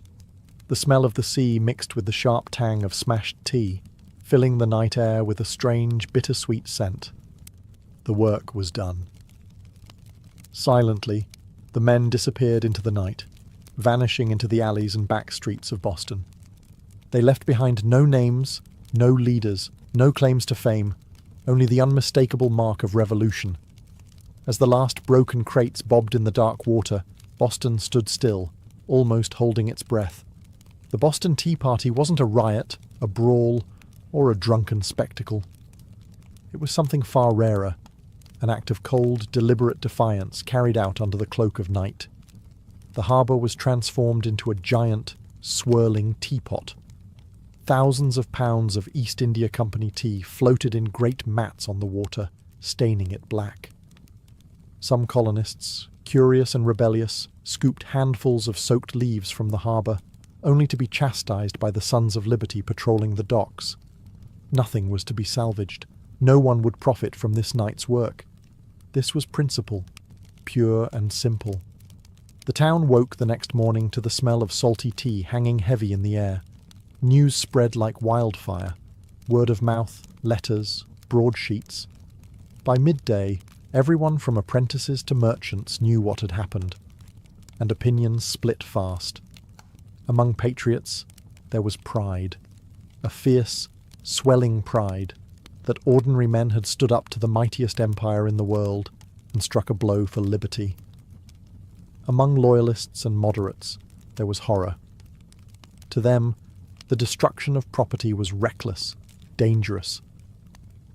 The smell of the sea mixed with the sharp tang of smashed tea, filling the night air with a strange, bittersweet scent. The work was done. Silently, the men disappeared into the night, vanishing into the alleys and back streets of Boston. They left behind no names, no leaders, no claims to fame, only the unmistakable mark of revolution. As the last broken crates bobbed in the dark water, Boston stood still, almost holding its breath. The Boston Tea Party wasn't a riot, a brawl, or a drunken spectacle. It was something far rarer, an act of cold, deliberate defiance carried out under the cloak of night. The harbour was transformed into a giant, swirling teapot. Thousands of pounds of East India Company tea floated in great mats on the water, staining it black. Some colonists, curious and rebellious, scooped handfuls of soaked leaves from the harbour, only to be chastised by the Sons of Liberty patrolling the docks. Nothing was to be salvaged. No one would profit from this night's work. This was principle, pure and simple. The town woke the next morning to the smell of salty tea hanging heavy in the air. News spread like wildfire. Word of mouth, letters, broadsheets. By midday, everyone from apprentices to merchants knew what had happened, and opinions split fast. Among patriots, there was pride, a fierce, swelling pride that ordinary men had stood up to the mightiest empire in the world and struck a blow for liberty. Among loyalists and moderates, there was horror. To them, the destruction of property was reckless, dangerous.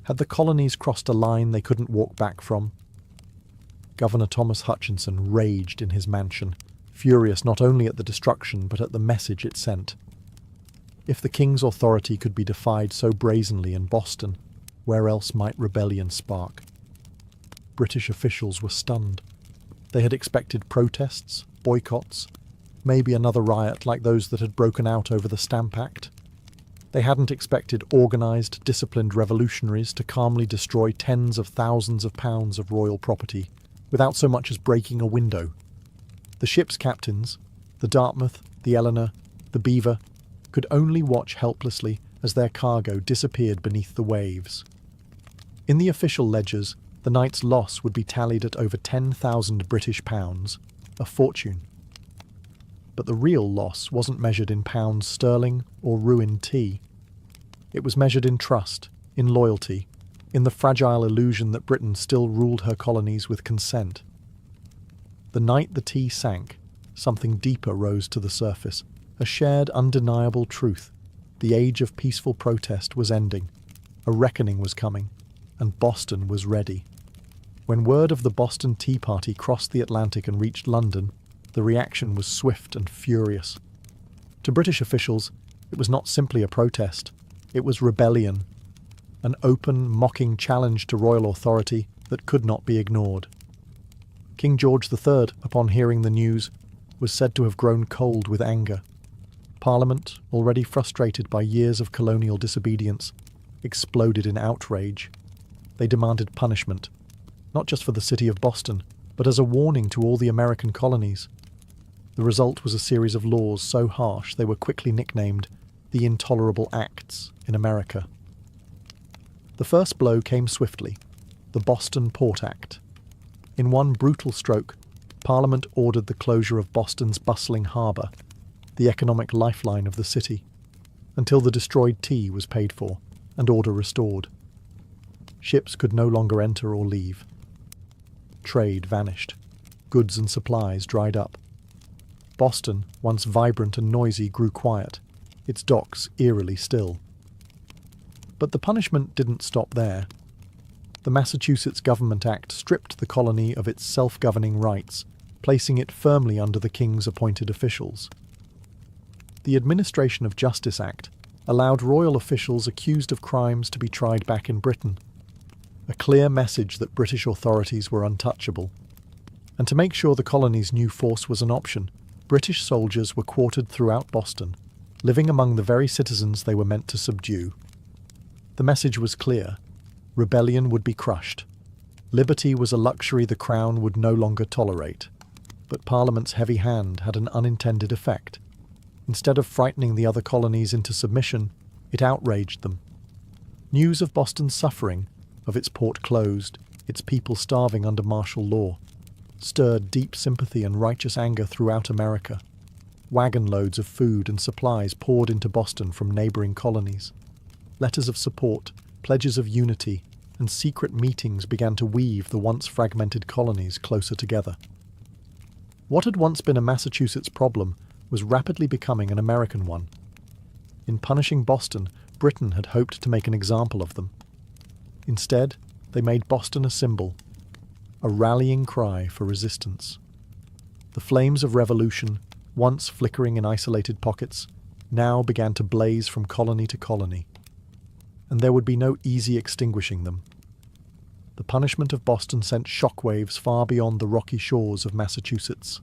Had the colonies crossed a line they couldn't walk back from? Governor Thomas Hutchinson raged in his mansion, furious not only at the destruction but at the message it sent. If the king's authority could be defied so brazenly in Boston, where else might rebellion spark? British officials were stunned. They had expected protests, boycotts, maybe another riot like those that had broken out over the Stamp Act. They hadn't expected organised, disciplined revolutionaries to calmly destroy tens of thousands of pounds of royal property without so much as breaking a window. The ship's captains, the Dartmouth, the Eleanor, the Beaver, could only watch helplessly as their cargo disappeared beneath the waves. In the official ledgers, the night's loss would be tallied at over 10,000 British pounds, a fortune. But the real loss wasn't measured in pounds sterling or ruined tea. It was measured in trust, in loyalty, in the fragile illusion that Britain still ruled her colonies with consent. The night the tea sank, something deeper rose to the surface, a shared undeniable truth. The age of peaceful protest was ending, a reckoning was coming, and Boston was ready. When word of the Boston Tea Party crossed the Atlantic and reached London, the reaction was swift and furious. To British officials, it was not simply a protest, it was rebellion, an open, mocking challenge to royal authority that could not be ignored. King George III, upon hearing the news, was said to have grown cold with anger. Parliament, already frustrated by years of colonial disobedience, exploded in outrage. They demanded punishment, not just for the city of Boston, but as a warning to all the American colonies. The result was a series of laws so harsh they were quickly nicknamed the Intolerable Acts in America. The first blow came swiftly, the Boston Port Act. In one brutal stroke, Parliament ordered the closure of Boston's bustling harbour, the economic lifeline of the city, until the destroyed tea was paid for and order restored. Ships could no longer enter or leave. Trade vanished. Goods and supplies dried up. Boston, once vibrant and noisy, grew quiet, its docks eerily still. But the punishment didn't stop there. The Massachusetts Government Act stripped the colony of its self-governing rights, placing it firmly under the king's appointed officials. The Administration of Justice Act allowed royal officials accused of crimes to be tried back in Britain, a clear message that British authorities were untouchable. And to make sure the colonies knew force was an option, British soldiers were quartered throughout Boston, living among the very citizens they were meant to subdue. The message was clear. Rebellion would be crushed. Liberty was a luxury the Crown would no longer tolerate. But Parliament's heavy hand had an unintended effect. Instead of frightening the other colonies into submission, it outraged them. News of Boston's suffering, of its port closed, its people starving under martial law, stirred deep sympathy and righteous anger throughout America. Wagon loads of food and supplies poured into Boston from neighboring colonies. Letters of support, pledges of unity, and secret meetings began to weave the once fragmented colonies closer together. What had once been a Massachusetts problem was rapidly becoming an American one. In punishing Boston, Britain had hoped to make an example of them. Instead, they made Boston a symbol, a rallying cry for resistance. The flames of revolution, once flickering in isolated pockets, now began to blaze from colony to colony. And there would be no easy extinguishing them. The punishment of Boston sent shockwaves far beyond the rocky shores of Massachusetts.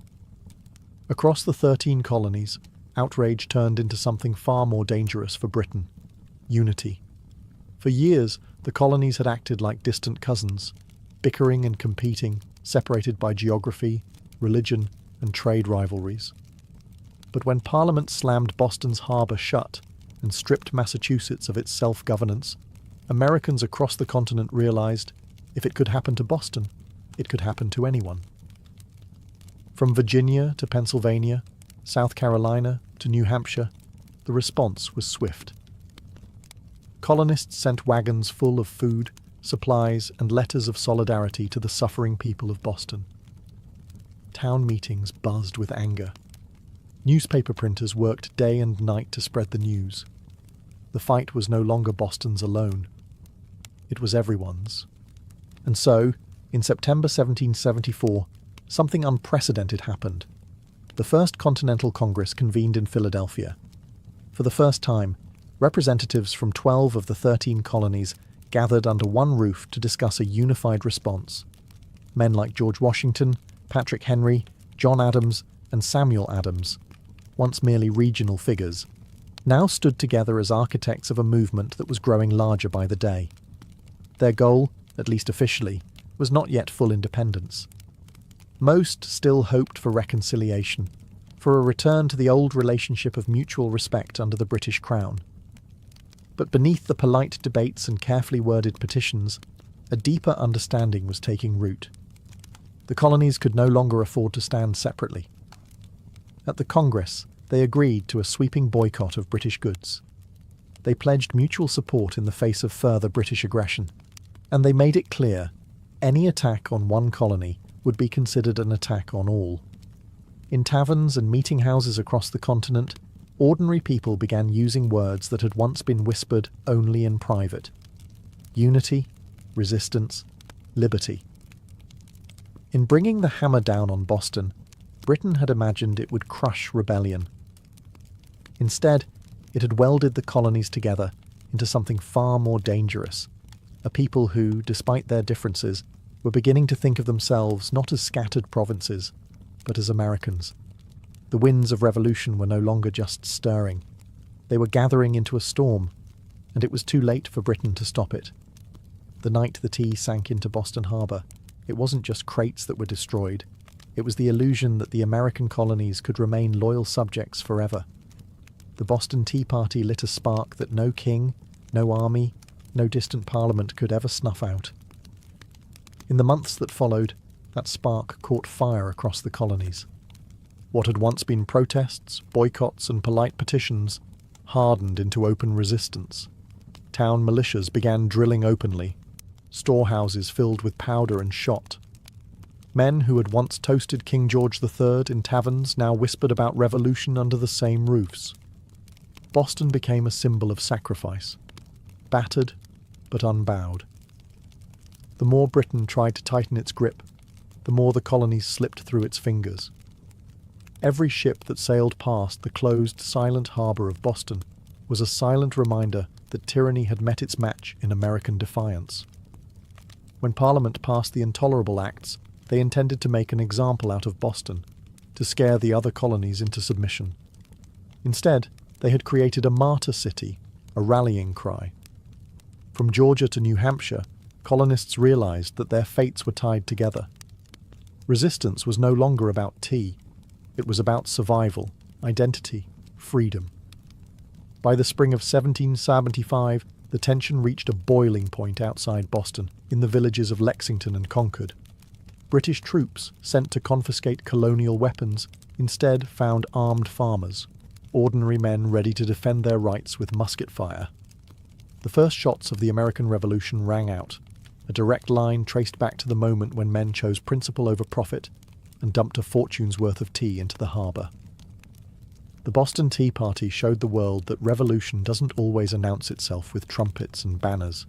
Across the 13 colonies, outrage turned into something far more dangerous for Britain: unity. For years, the colonies had acted like distant cousins, bickering and competing, separated by geography, religion, and trade rivalries. But when Parliament slammed Boston's harbour shut and stripped Massachusetts of its self-governance, Americans across the continent realized if it could happen to Boston, it could happen to anyone. From Virginia to Pennsylvania, South Carolina to New Hampshire, the response was swift. Colonists sent wagons full of food, supplies, and letters of solidarity to the suffering people of Boston. Town meetings buzzed with anger. Newspaper printers worked day and night to spread the news. The fight was no longer Boston's alone. It was everyone's. And so, in September 1774, something unprecedented happened. The First Continental Congress convened in Philadelphia. For the first time, representatives from 12 of the 13 colonies gathered under one roof to discuss a unified response. Men like George Washington, Patrick Henry, John Adams, and Samuel Adams, once merely regional figures, now stood together as architects of a movement that was growing larger by the day. Their goal, at least officially, was not yet full independence. Most still hoped for reconciliation, for a return to the old relationship of mutual respect under the British Crown. But beneath the polite debates and carefully worded petitions, a deeper understanding was taking root. The colonies could no longer afford to stand separately. At the Congress, they agreed to a sweeping boycott of British goods. They pledged mutual support in the face of further British aggression, and they made it clear any attack on one colony would be considered an attack on all. In taverns and meeting houses across the continent, ordinary people began using words that had once been whispered only in private: unity, resistance, liberty. In bringing the hammer down on Boston, Britain had imagined it would crush rebellion. Instead, it had welded the colonies together into something far more dangerous, a people who, despite their differences, were beginning to think of themselves not as scattered provinces, but as Americans. The winds of revolution were no longer just stirring. They were gathering into a storm, and it was too late for Britain to stop it. The night the tea sank into Boston Harbour, it wasn't just crates that were destroyed. It was the illusion that the American colonies could remain loyal subjects forever. The Boston Tea Party lit a spark that no king, no army, no distant parliament could ever snuff out. In the months that followed, that spark caught fire across the colonies. What had once been protests, boycotts, and polite petitions hardened into open resistance. Town militias began drilling openly. Storehouses filled with powder and shot. Men who had once toasted King George III in taverns now whispered about revolution under the same roofs. Boston became a symbol of sacrifice, battered but unbowed. The more Britain tried to tighten its grip, the more the colonies slipped through its fingers. Every ship that sailed past the closed, silent harbour of Boston was a silent reminder that tyranny had met its match in American defiance. When Parliament passed the Intolerable Acts, They intended to make an example out of Boston, to scare the other colonies into submission. Instead, they had created a martyr city, a rallying cry. From Georgia to New Hampshire, colonists realized that their fates were tied together. Resistance was no longer about tea. It was about survival, identity, freedom. By the spring of 1775, the tension reached a boiling point outside Boston, in the villages of Lexington and Concord. British troops, sent to confiscate colonial weapons, instead found armed farmers, ordinary men ready to defend their rights with musket fire. The first shots of the American Revolution rang out, a direct line traced back to the moment when men chose principle over profit and dumped a fortune's worth of tea into the harbour. The Boston Tea Party showed the world that revolution doesn't always announce itself with trumpets and banners.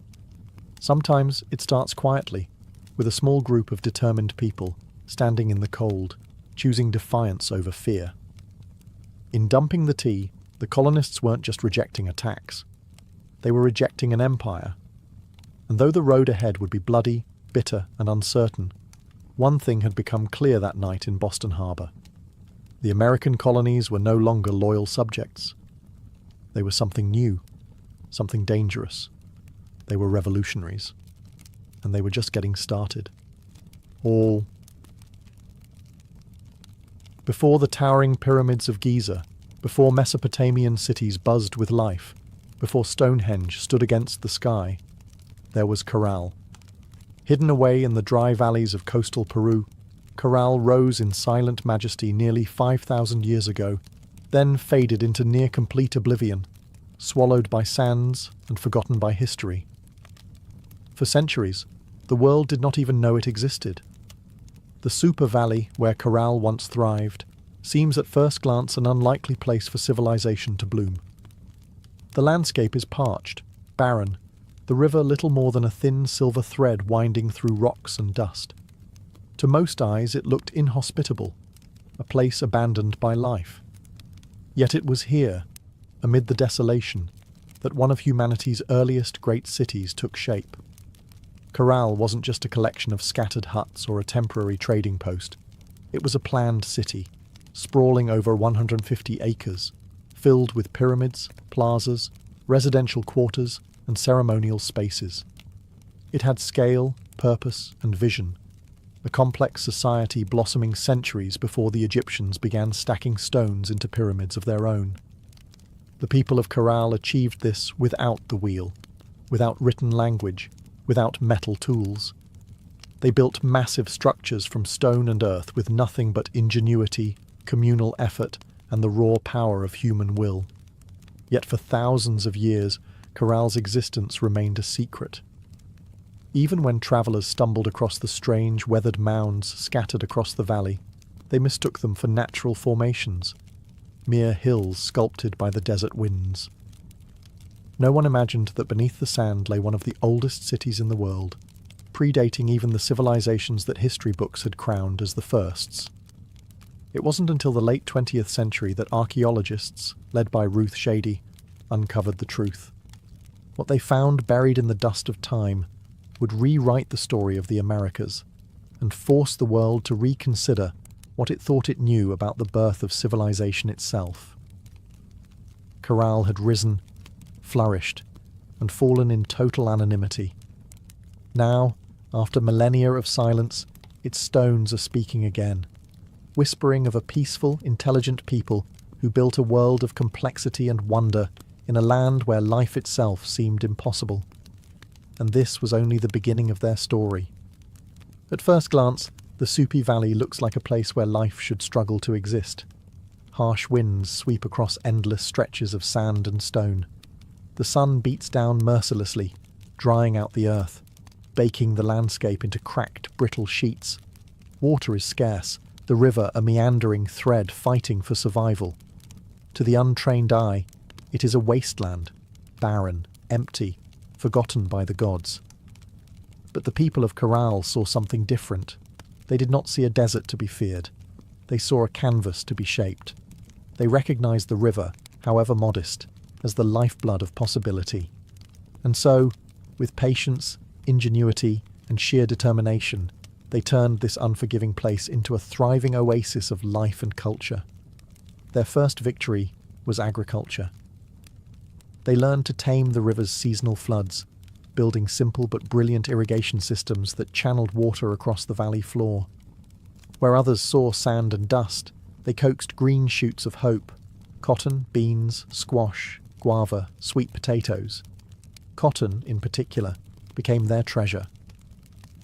Sometimes it starts quietly, with a small group of determined people standing in the cold, choosing defiance over fear. In dumping the tea, the colonists weren't just rejecting a tax. They were rejecting an empire. And though the road ahead would be bloody, bitter, and uncertain, one thing had become clear that night in Boston Harbour. The American colonies were no longer loyal subjects. They were something new, something dangerous. They were revolutionaries. And they were just getting started. All before the towering pyramids of Giza, before Mesopotamian cities buzzed with life, before Stonehenge stood against the sky, there was Corral. Hidden away in the dry valleys of coastal Peru, Corral rose in silent majesty nearly 5,000 years ago, then faded into near-complete oblivion, swallowed by sands and forgotten by history. For centuries, the world did not even know it existed. The Super Valley, where Corral once thrived, seems at first glance an unlikely place for civilization to bloom. The landscape is parched, barren, the river little more than a thin silver thread winding through rocks and dust. To most eyes it looked inhospitable, a place abandoned by life. Yet it was here, amid the desolation, that one of humanity's earliest great cities took shape. Corral wasn't just a collection of scattered huts or a temporary trading post. It was a planned city, sprawling over 150 acres, filled with pyramids, plazas, residential quarters, and ceremonial spaces. It had scale, purpose, and vision, a complex society blossoming centuries before the Egyptians began stacking stones into pyramids of their own. The people of Corral achieved this without the wheel, without written language, without metal tools. They built massive structures from stone and earth with nothing but ingenuity, communal effort, and the raw power of human will. Yet for thousands of years, Corral's existence remained a secret. Even when travellers stumbled across the strange, weathered mounds scattered across the valley, they mistook them for natural formations, mere hills sculpted by the desert winds. No one imagined that beneath the sand lay one of the oldest cities in the world, predating even the civilizations that history books had crowned as the firsts. It wasn't until the late 20th century that archaeologists, led by Ruth Shady, uncovered the truth. What they found buried in the dust of time would rewrite the story of the Americas and force the world to reconsider what it thought it knew about the birth of civilization itself. Corral had risen, flourished, and fallen in total anonymity. Now, after millennia of silence, its stones are speaking again, whispering of a peaceful, intelligent people who built a world of complexity and wonder in a land where life itself seemed impossible. And this was only the beginning of their story. At first glance, the Supi Valley looks like a place where life should struggle to exist. Harsh winds sweep across endless stretches of sand and stone. The sun beats down mercilessly, drying out the earth, baking the landscape into cracked, brittle sheets. Water is scarce, the river a meandering thread fighting for survival. To the untrained eye, it is a wasteland, barren, empty, forgotten by the gods. But the people of Corral saw something different. They did not see a desert to be feared. They saw a canvas to be shaped. They recognized the river, however modest, as the lifeblood of possibility. And so, with patience, ingenuity, and sheer determination, They turned this unforgiving place into a thriving oasis of life and culture. Their first victory was agriculture. They learned to tame the river's seasonal floods, building simple but brilliant irrigation systems that channeled water across the valley floor. Where others saw sand and dust, they coaxed green shoots of hope: cotton, beans, squash, guava, sweet potatoes. Cotton, in particular, became their treasure.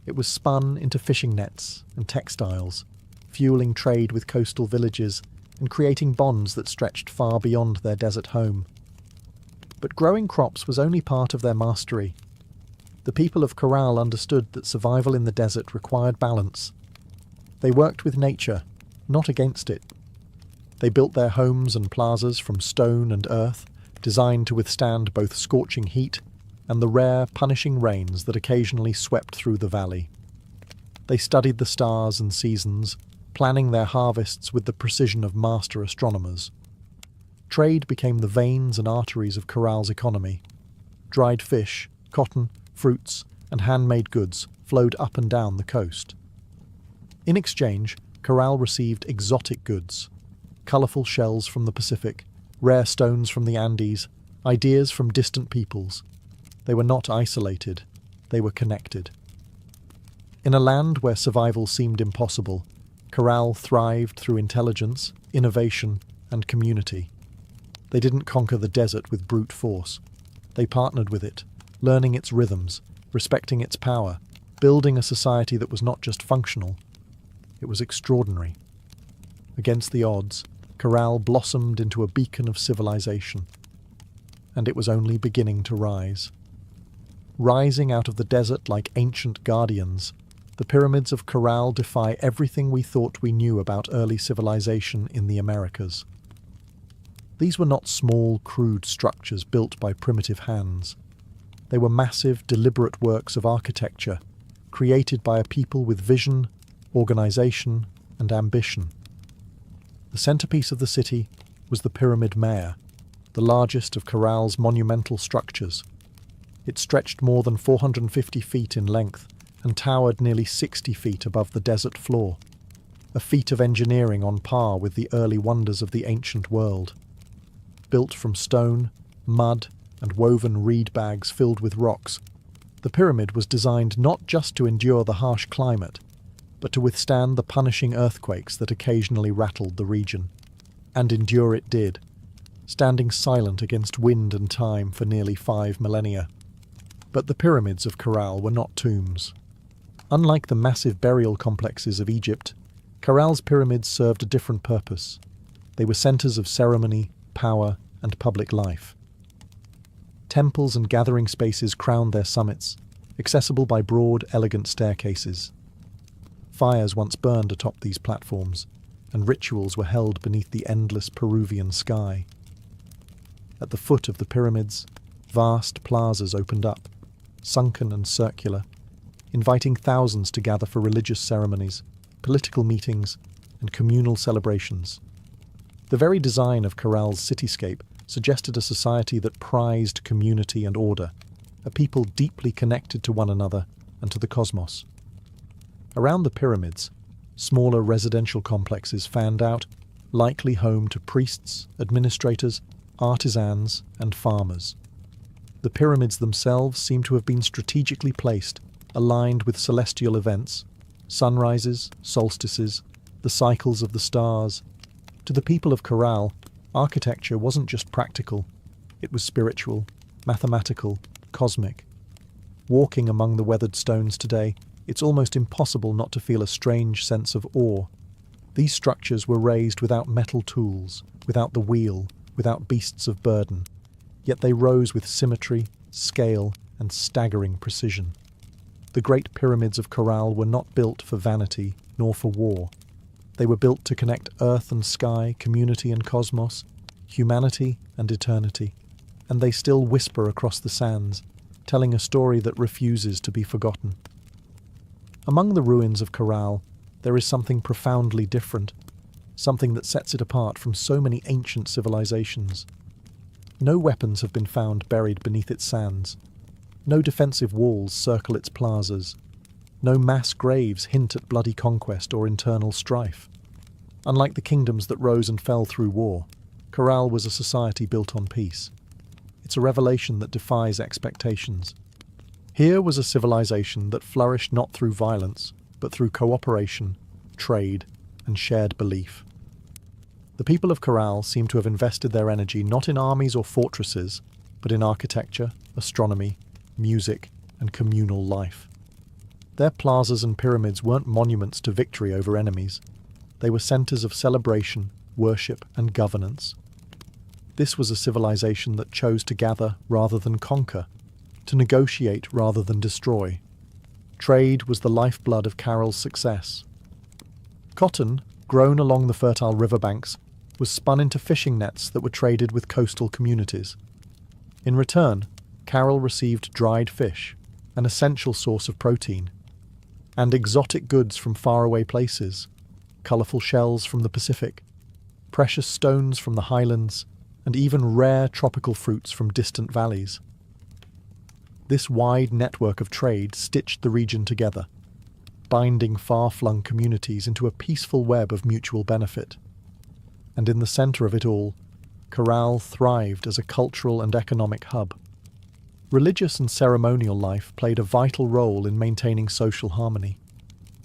It was spun into fishing nets and textiles, fueling trade with coastal villages and creating bonds that stretched far beyond their desert home. But growing crops was only part of their mastery. The people of Corral understood that survival in the desert required balance. They worked with nature, not against it. They built their homes and plazas from stone and earth, designed to withstand both scorching heat and the rare, punishing rains that occasionally swept through the valley. They studied the stars and seasons, planning their harvests with the precision of master astronomers. Trade became the veins and arteries of Corral's economy. Dried fish, cotton, fruits, and handmade goods flowed up and down the coast. In exchange, Corral received exotic goods: colourful shells from the Pacific, rare stones from the Andes, ideas from distant peoples. They were not isolated, they were connected. In a land where survival seemed impossible, Corral thrived through intelligence, innovation, and community. They didn't conquer the desert with brute force. They partnered with it, learning its rhythms, respecting its power, building a society that was not just functional, it was extraordinary. Against the odds, Corral blossomed into a beacon of civilization. And it was only beginning to rise. Rising out of the desert like ancient guardians, the pyramids of Corral defy everything we thought we knew about early civilization in the Americas. These were not small, crude structures built by primitive hands. They were massive, deliberate works of architecture, created by a people with vision, organization, and ambition. The centerpiece of the city was the Pyramid Mare, the largest of Corral's monumental structures. It stretched more than 450 feet in length and towered nearly 60 feet above the desert floor, a feat of engineering on par with the early wonders of the ancient world. Built from stone, mud, and woven reed bags filled with rocks, the pyramid was designed not just to endure the harsh climate, but to withstand the punishing earthquakes that occasionally rattled the region. And endure it did, standing silent against wind and time for nearly 5 millennia. But the pyramids of Corral were not tombs. Unlike the massive burial complexes of Egypt, Corral's pyramids served a different purpose. They were centers of ceremony, power, and public life. Temples and gathering spaces crowned their summits, accessible by broad, elegant staircases. Fires once burned atop these platforms, and rituals were held beneath the endless Peruvian sky. At the foot of the pyramids, vast plazas opened up, sunken and circular, inviting thousands to gather for religious ceremonies, political meetings, and communal celebrations. The very design of Corral's cityscape suggested a society that prized community and order, a people deeply connected to one another and to the cosmos. Around the pyramids, smaller residential complexes fanned out, likely home to priests, administrators, artisans, and farmers. The pyramids themselves seem to have been strategically placed, aligned with celestial events, sunrises, solstices, the cycles of the stars. To the people of Corral, architecture wasn't just practical, it was spiritual, mathematical, cosmic. Walking among the weathered stones today, it's almost impossible not to feel a strange sense of awe. These structures were raised without metal tools, without the wheel, without beasts of burden. Yet they rose with symmetry, scale, and staggering precision. The great pyramids of Corral were not built for vanity, nor for war. They were built to connect earth and sky, community and cosmos, humanity and eternity. And they still whisper across the sands, telling a story that refuses to be forgotten. Among the ruins of Corral, there is something profoundly different, something that sets it apart from so many ancient civilizations. No weapons have been found buried beneath its sands. No defensive walls circle its plazas. No mass graves hint at bloody conquest or internal strife. Unlike the kingdoms that rose and fell through war, Corral was a society built on peace. It's a revelation that defies expectations. Here was a civilization that flourished not through violence, but through cooperation, trade, and shared belief. The people of Corral seem to have invested their energy not in armies or fortresses, but in architecture, astronomy, music, and communal life. Their plazas and pyramids weren't monuments to victory over enemies. They were centers of celebration, worship, and governance. This was a civilization that chose to gather rather than conquer, to negotiate rather than destroy. Trade was the lifeblood of Carroll's success. Cotton, grown along the fertile riverbanks, was spun into fishing nets that were traded with coastal communities. In return, Carroll received dried fish, an essential source of protein, and exotic goods from faraway places, colourful shells from the Pacific, precious stones from the highlands, and even rare tropical fruits from distant valleys. This wide network of trade stitched the region together, binding far-flung communities into a peaceful web of mutual benefit. And in the centre of it all, Corral thrived as a cultural and economic hub. Religious and ceremonial life played a vital role in maintaining social harmony.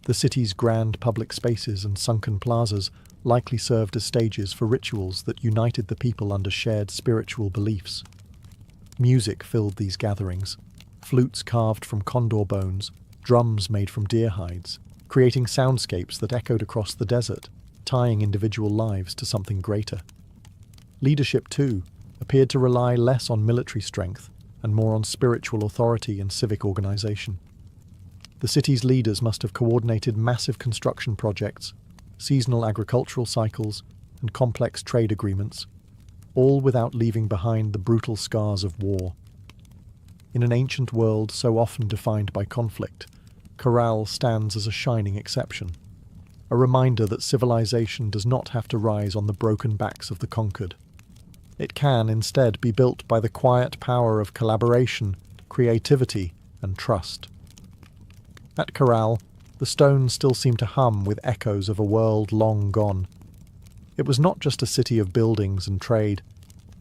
The city's grand public spaces and sunken plazas likely served as stages for rituals that united the people under shared spiritual beliefs. Music filled these gatherings, flutes carved from condor bones, drums made from deer hides, creating soundscapes that echoed across the desert, tying individual lives to something greater. Leadership, too, appeared to rely less on military strength and more on spiritual authority and civic organization. The city's leaders must have coordinated massive construction projects, seasonal agricultural cycles, and complex trade agreements, all without leaving behind the brutal scars of war. In an ancient world so often defined by conflict, Corral stands as a shining exception, a reminder that civilization does not have to rise on the broken backs of the conquered. It can instead be built by the quiet power of collaboration, creativity, and trust. At Corral, the stones still seem to hum with echoes of a world long gone. It was not just a city of buildings and trade.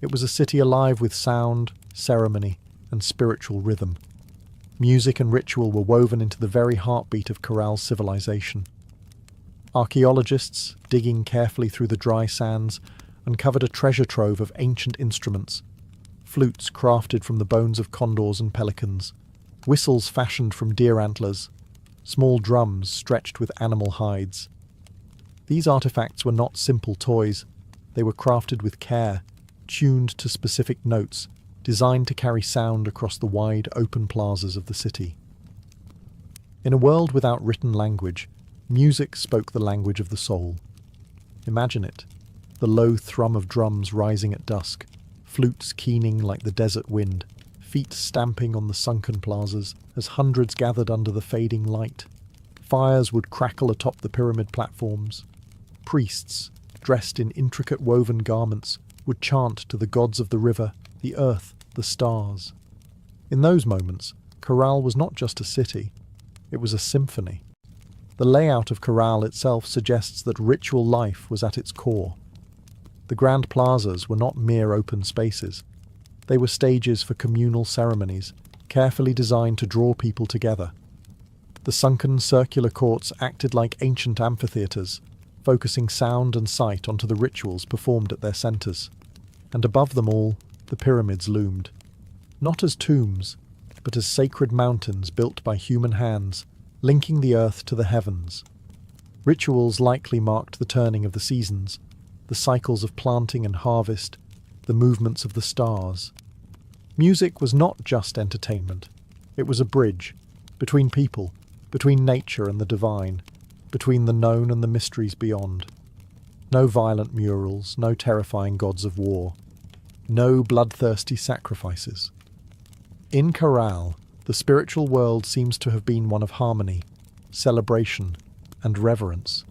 It was a city alive with sound, ceremony, and spiritual rhythm. Music and ritual were woven into the very heartbeat of Corral's civilization. Archaeologists, digging carefully through the dry sands, uncovered a treasure trove of ancient instruments, flutes crafted from the bones of condors and pelicans, whistles fashioned from deer antlers, small drums stretched with animal hides. These artifacts were not simple toys. They were crafted with care, tuned to specific notes, designed to carry sound across the wide open plazas of the city. In a world without written language, music spoke the language of the soul. Imagine it, the low thrum of drums rising at dusk, flutes keening like the desert wind, feet stamping on the sunken plazas as hundreds gathered under the fading light. Fires would crackle atop the pyramid platforms. Priests, dressed in intricate woven garments, would chant to the gods of the river, the earth, the stars. In those moments, Corral was not just a city, it was a symphony. The layout of Corral itself suggests that ritual life was at its core. The grand plazas were not mere open spaces. They were stages for communal ceremonies, carefully designed to draw people together. The sunken circular courts acted like ancient amphitheatres, focusing sound and sight onto the rituals performed at their centres. And above them all, the pyramids loomed. Not as tombs, but as sacred mountains built by human hands, linking the earth to the heavens. Rituals likely marked the turning of the seasons, the cycles of planting and harvest, the movements of the stars. Music was not just entertainment. It was a bridge between people, between nature and the divine, between the known and the mysteries beyond. No violent murals, no terrifying gods of war, no bloodthirsty sacrifices. In Corral, the spiritual world seems to have been one of harmony, celebration, and reverence.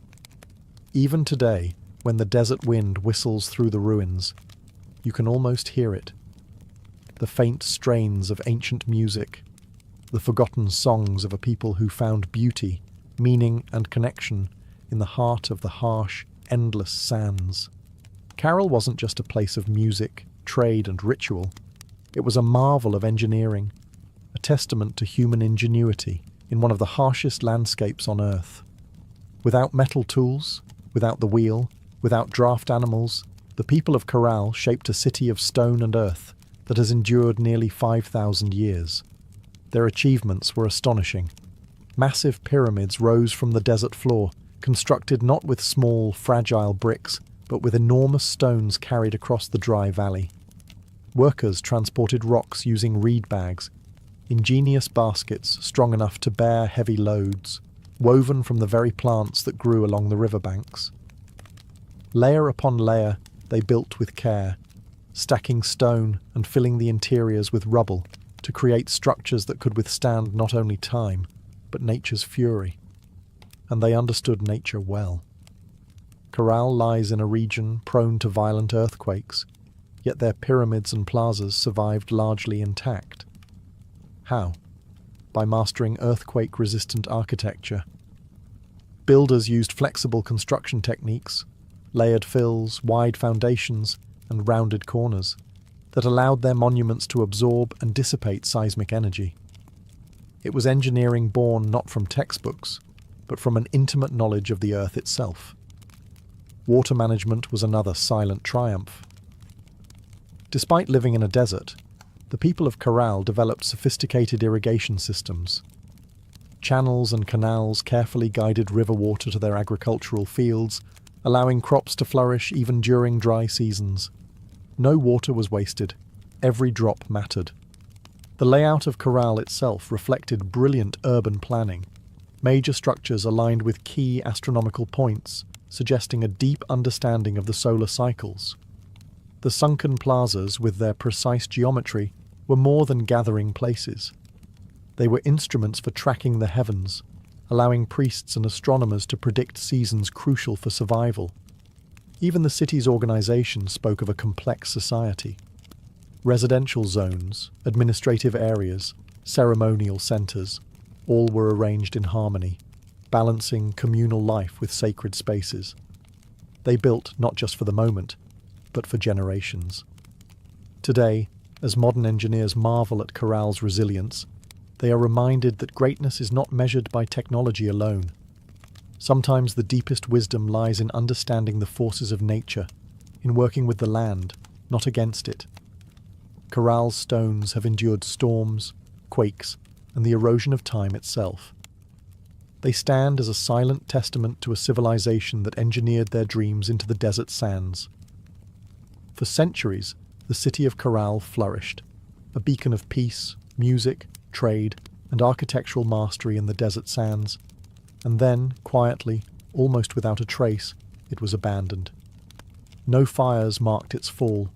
Even today, when the desert wind whistles through the ruins, you can almost hear it. The faint strains of ancient music, the forgotten songs of a people who found beauty, meaning and connection in the heart of the harsh, endless sands. Carroll wasn't just a place of music, trade and ritual. It was a marvel of engineering, a testament to human ingenuity in one of the harshest landscapes on Earth. Without metal tools, without the wheel, without draft animals, the people of Corral shaped a city of stone and earth that has endured nearly 5,000 years. Their achievements were astonishing. Massive pyramids rose from the desert floor, constructed not with small, fragile bricks, but with enormous stones carried across the dry valley. Workers transported rocks using reed bags, ingenious baskets strong enough to bear heavy loads, woven from the very plants that grew along the riverbanks. Layer upon layer, they built with care, stacking stone and filling the interiors with rubble to create structures that could withstand not only time, but nature's fury. And they understood nature well. Corral lies in a region prone to violent earthquakes, yet their pyramids and plazas survived largely intact. How? By mastering earthquake-resistant architecture. Builders used flexible construction techniques, layered fills, wide foundations, and rounded corners that allowed their monuments to absorb and dissipate seismic energy. It was engineering born not from textbooks, but from an intimate knowledge of the earth itself. Water management was another silent triumph. Despite living in a desert, the people of Corral developed sophisticated irrigation systems. Channels and canals carefully guided river water to their agricultural fields, allowing crops to flourish even during dry seasons. No water was wasted. Every drop mattered. The layout of Corral itself reflected brilliant urban planning. Major structures aligned with key astronomical points, suggesting a deep understanding of the solar cycles. The sunken plazas, with their precise geometry, were more than gathering places. They were instruments for tracking the heavens, allowing priests and astronomers to predict seasons crucial for survival. Even the city's organization spoke of a complex society. Residential zones, administrative areas, ceremonial centers, all were arranged in harmony, balancing communal life with sacred spaces. They built not just for the moment, but for generations. Today, as modern engineers marvel at Corral's resilience, they are reminded that greatness is not measured by technology alone. Sometimes the deepest wisdom lies in understanding the forces of nature, in working with the land, not against it. Corral's stones have endured storms, quakes, and the erosion of time itself. They stand as a silent testament to a civilization that engineered their dreams into the desert sands. For centuries, the city of Corral flourished, a beacon of peace, music, trade, and architectural mastery in the desert sands. And then, quietly, almost without a trace, it was abandoned. No fires marked its fall,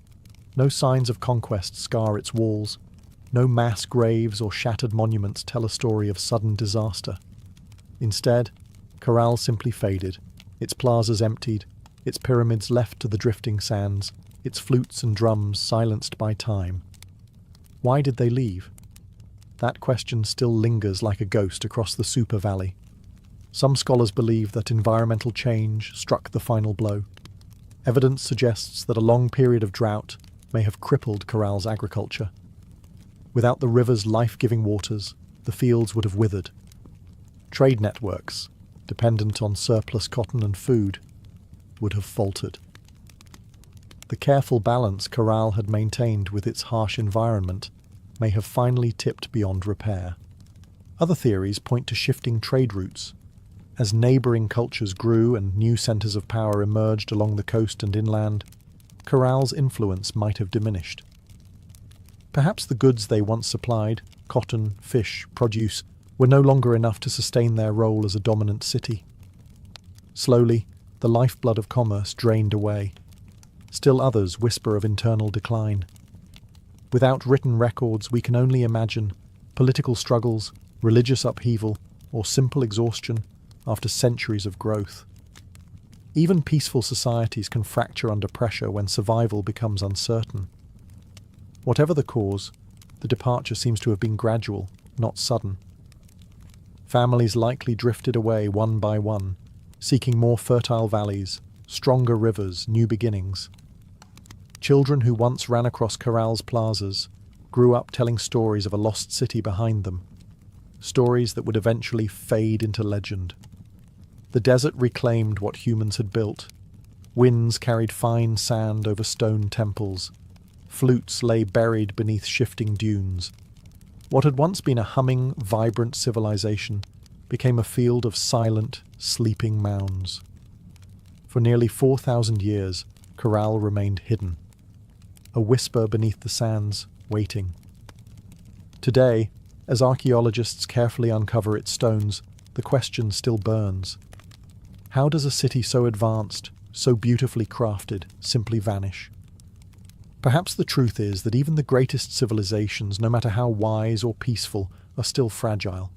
no signs of conquest scar its walls, no mass graves or shattered monuments tell a story of sudden disaster. Instead, Corral simply faded, its plazas emptied, its pyramids left to the drifting sands, its flutes and drums silenced by time. Why did they leave? That question still lingers like a ghost across the Super Valley. Some scholars believe that environmental change struck the final blow. Evidence suggests that a long period of drought may have crippled Corral's agriculture. Without the river's life-giving waters, the fields would have withered. Trade networks, dependent on surplus cotton and food, would have faltered. The careful balance Corral had maintained with its harsh environment may have finally tipped beyond repair. Other theories point to shifting trade routes. As neighbouring cultures grew and new centres of power emerged along the coast and inland, Corral's influence might have diminished. Perhaps the goods they once supplied, cotton, fish, produce, were no longer enough to sustain their role as a dominant city. Slowly, the lifeblood of commerce drained away. Still others whisper of internal decline. Without written records, we can only imagine political struggles, religious upheaval, or simple exhaustion after centuries of growth. Even peaceful societies can fracture under pressure when survival becomes uncertain. Whatever the cause, the departure seems to have been gradual, not sudden. Families likely drifted away one by one, seeking more fertile valleys, stronger rivers, new beginnings. Children who once ran across Corral's plazas grew up telling stories of a lost city behind them, stories that would eventually fade into legend. The desert reclaimed what humans had built. Winds carried fine sand over stone temples. Flutes lay buried beneath shifting dunes. What had once been a humming, vibrant civilization became a field of silent, sleeping mounds. For nearly 4,000 years, Corral remained hidden, a whisper beneath the sands, waiting. Today, as archaeologists carefully uncover its stones, the question still burns. How does a city so advanced, so beautifully crafted, simply vanish? Perhaps the truth is that even the greatest civilizations, no matter how wise or peaceful, are still fragile,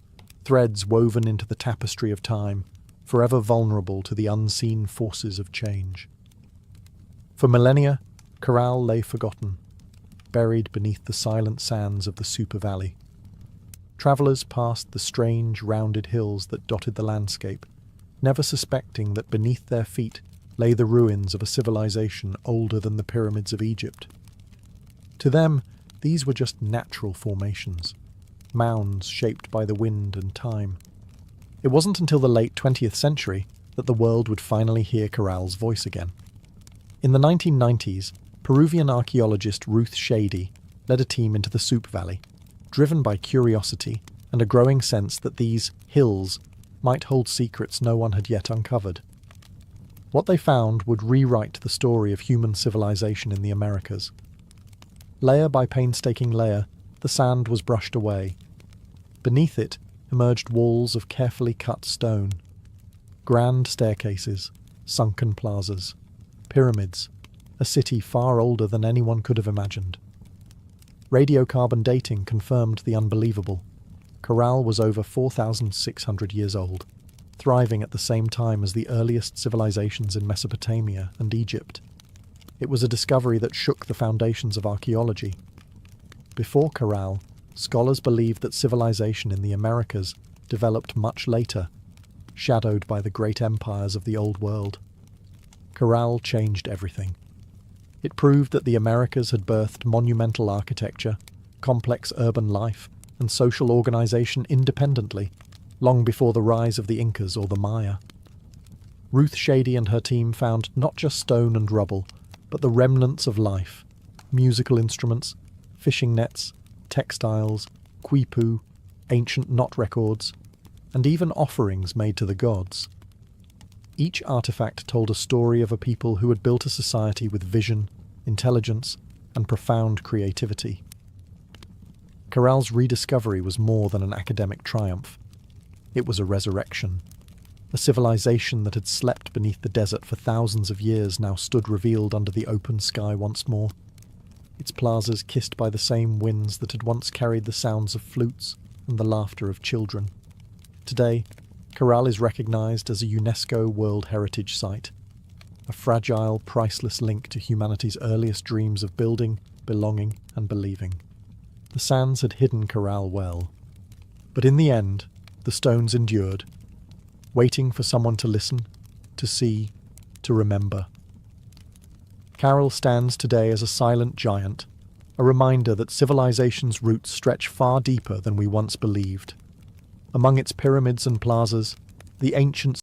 threads woven into the tapestry of time, forever vulnerable to the unseen forces of change. For millennia, Corral lay forgotten, buried beneath the silent sands of the Super Valley. Travelers passed the strange, rounded hills that dotted the landscape, never suspecting that beneath their feet lay the ruins of a civilization older than the pyramids of Egypt. To them, these were just natural formations, mounds shaped by the wind and time. It wasn't until the late 20th century that the world would finally hear Corral's voice again. In the 1990s, Peruvian archaeologist Ruth Shady led a team into the Soup Valley, driven by curiosity and a growing sense that these hills might hold secrets no one had yet uncovered. What they found would rewrite the story of human civilization in the Americas. Layer by painstaking layer, the sand was brushed away. Beneath it emerged walls of carefully cut stone, grand staircases, sunken plazas, pyramids, a city far older than anyone could have imagined. Radiocarbon dating confirmed the unbelievable. Corral was over 4,600 years old, thriving at the same time as the earliest civilizations in Mesopotamia and Egypt. It was a discovery that shook the foundations of archaeology. Before Corral, scholars believed that civilization in the Americas developed much later, shadowed by the great empires of the Old World. Corral changed everything. It proved that the Americas had birthed monumental architecture, complex urban life, and social organization independently, long before the rise of the Incas or the Maya. Ruth Shady and her team found not just stone and rubble, but the remnants of life: musical instruments, fishing nets, textiles, quipu, ancient knot records, and even offerings made to the gods. Each artifact told a story of a people who had built a society with vision, intelligence, and profound creativity. Corral's rediscovery was more than an academic triumph. It was a resurrection. A civilization that had slept beneath the desert for thousands of years now stood revealed under the open sky once more. Its plazas kissed by the same winds that had once carried the sounds of flutes and the laughter of children. Today, Corral is recognized as a UNESCO World Heritage Site, a fragile, priceless link to humanity's earliest dreams of building, belonging, and believing. The sands had hidden Corral well, but in the end, the stones endured, waiting for someone to listen, to see, to remember. Corral stands today as a silent giant, a reminder that civilization's roots stretch far deeper than we once believed. Among its pyramids and plazas, the ancient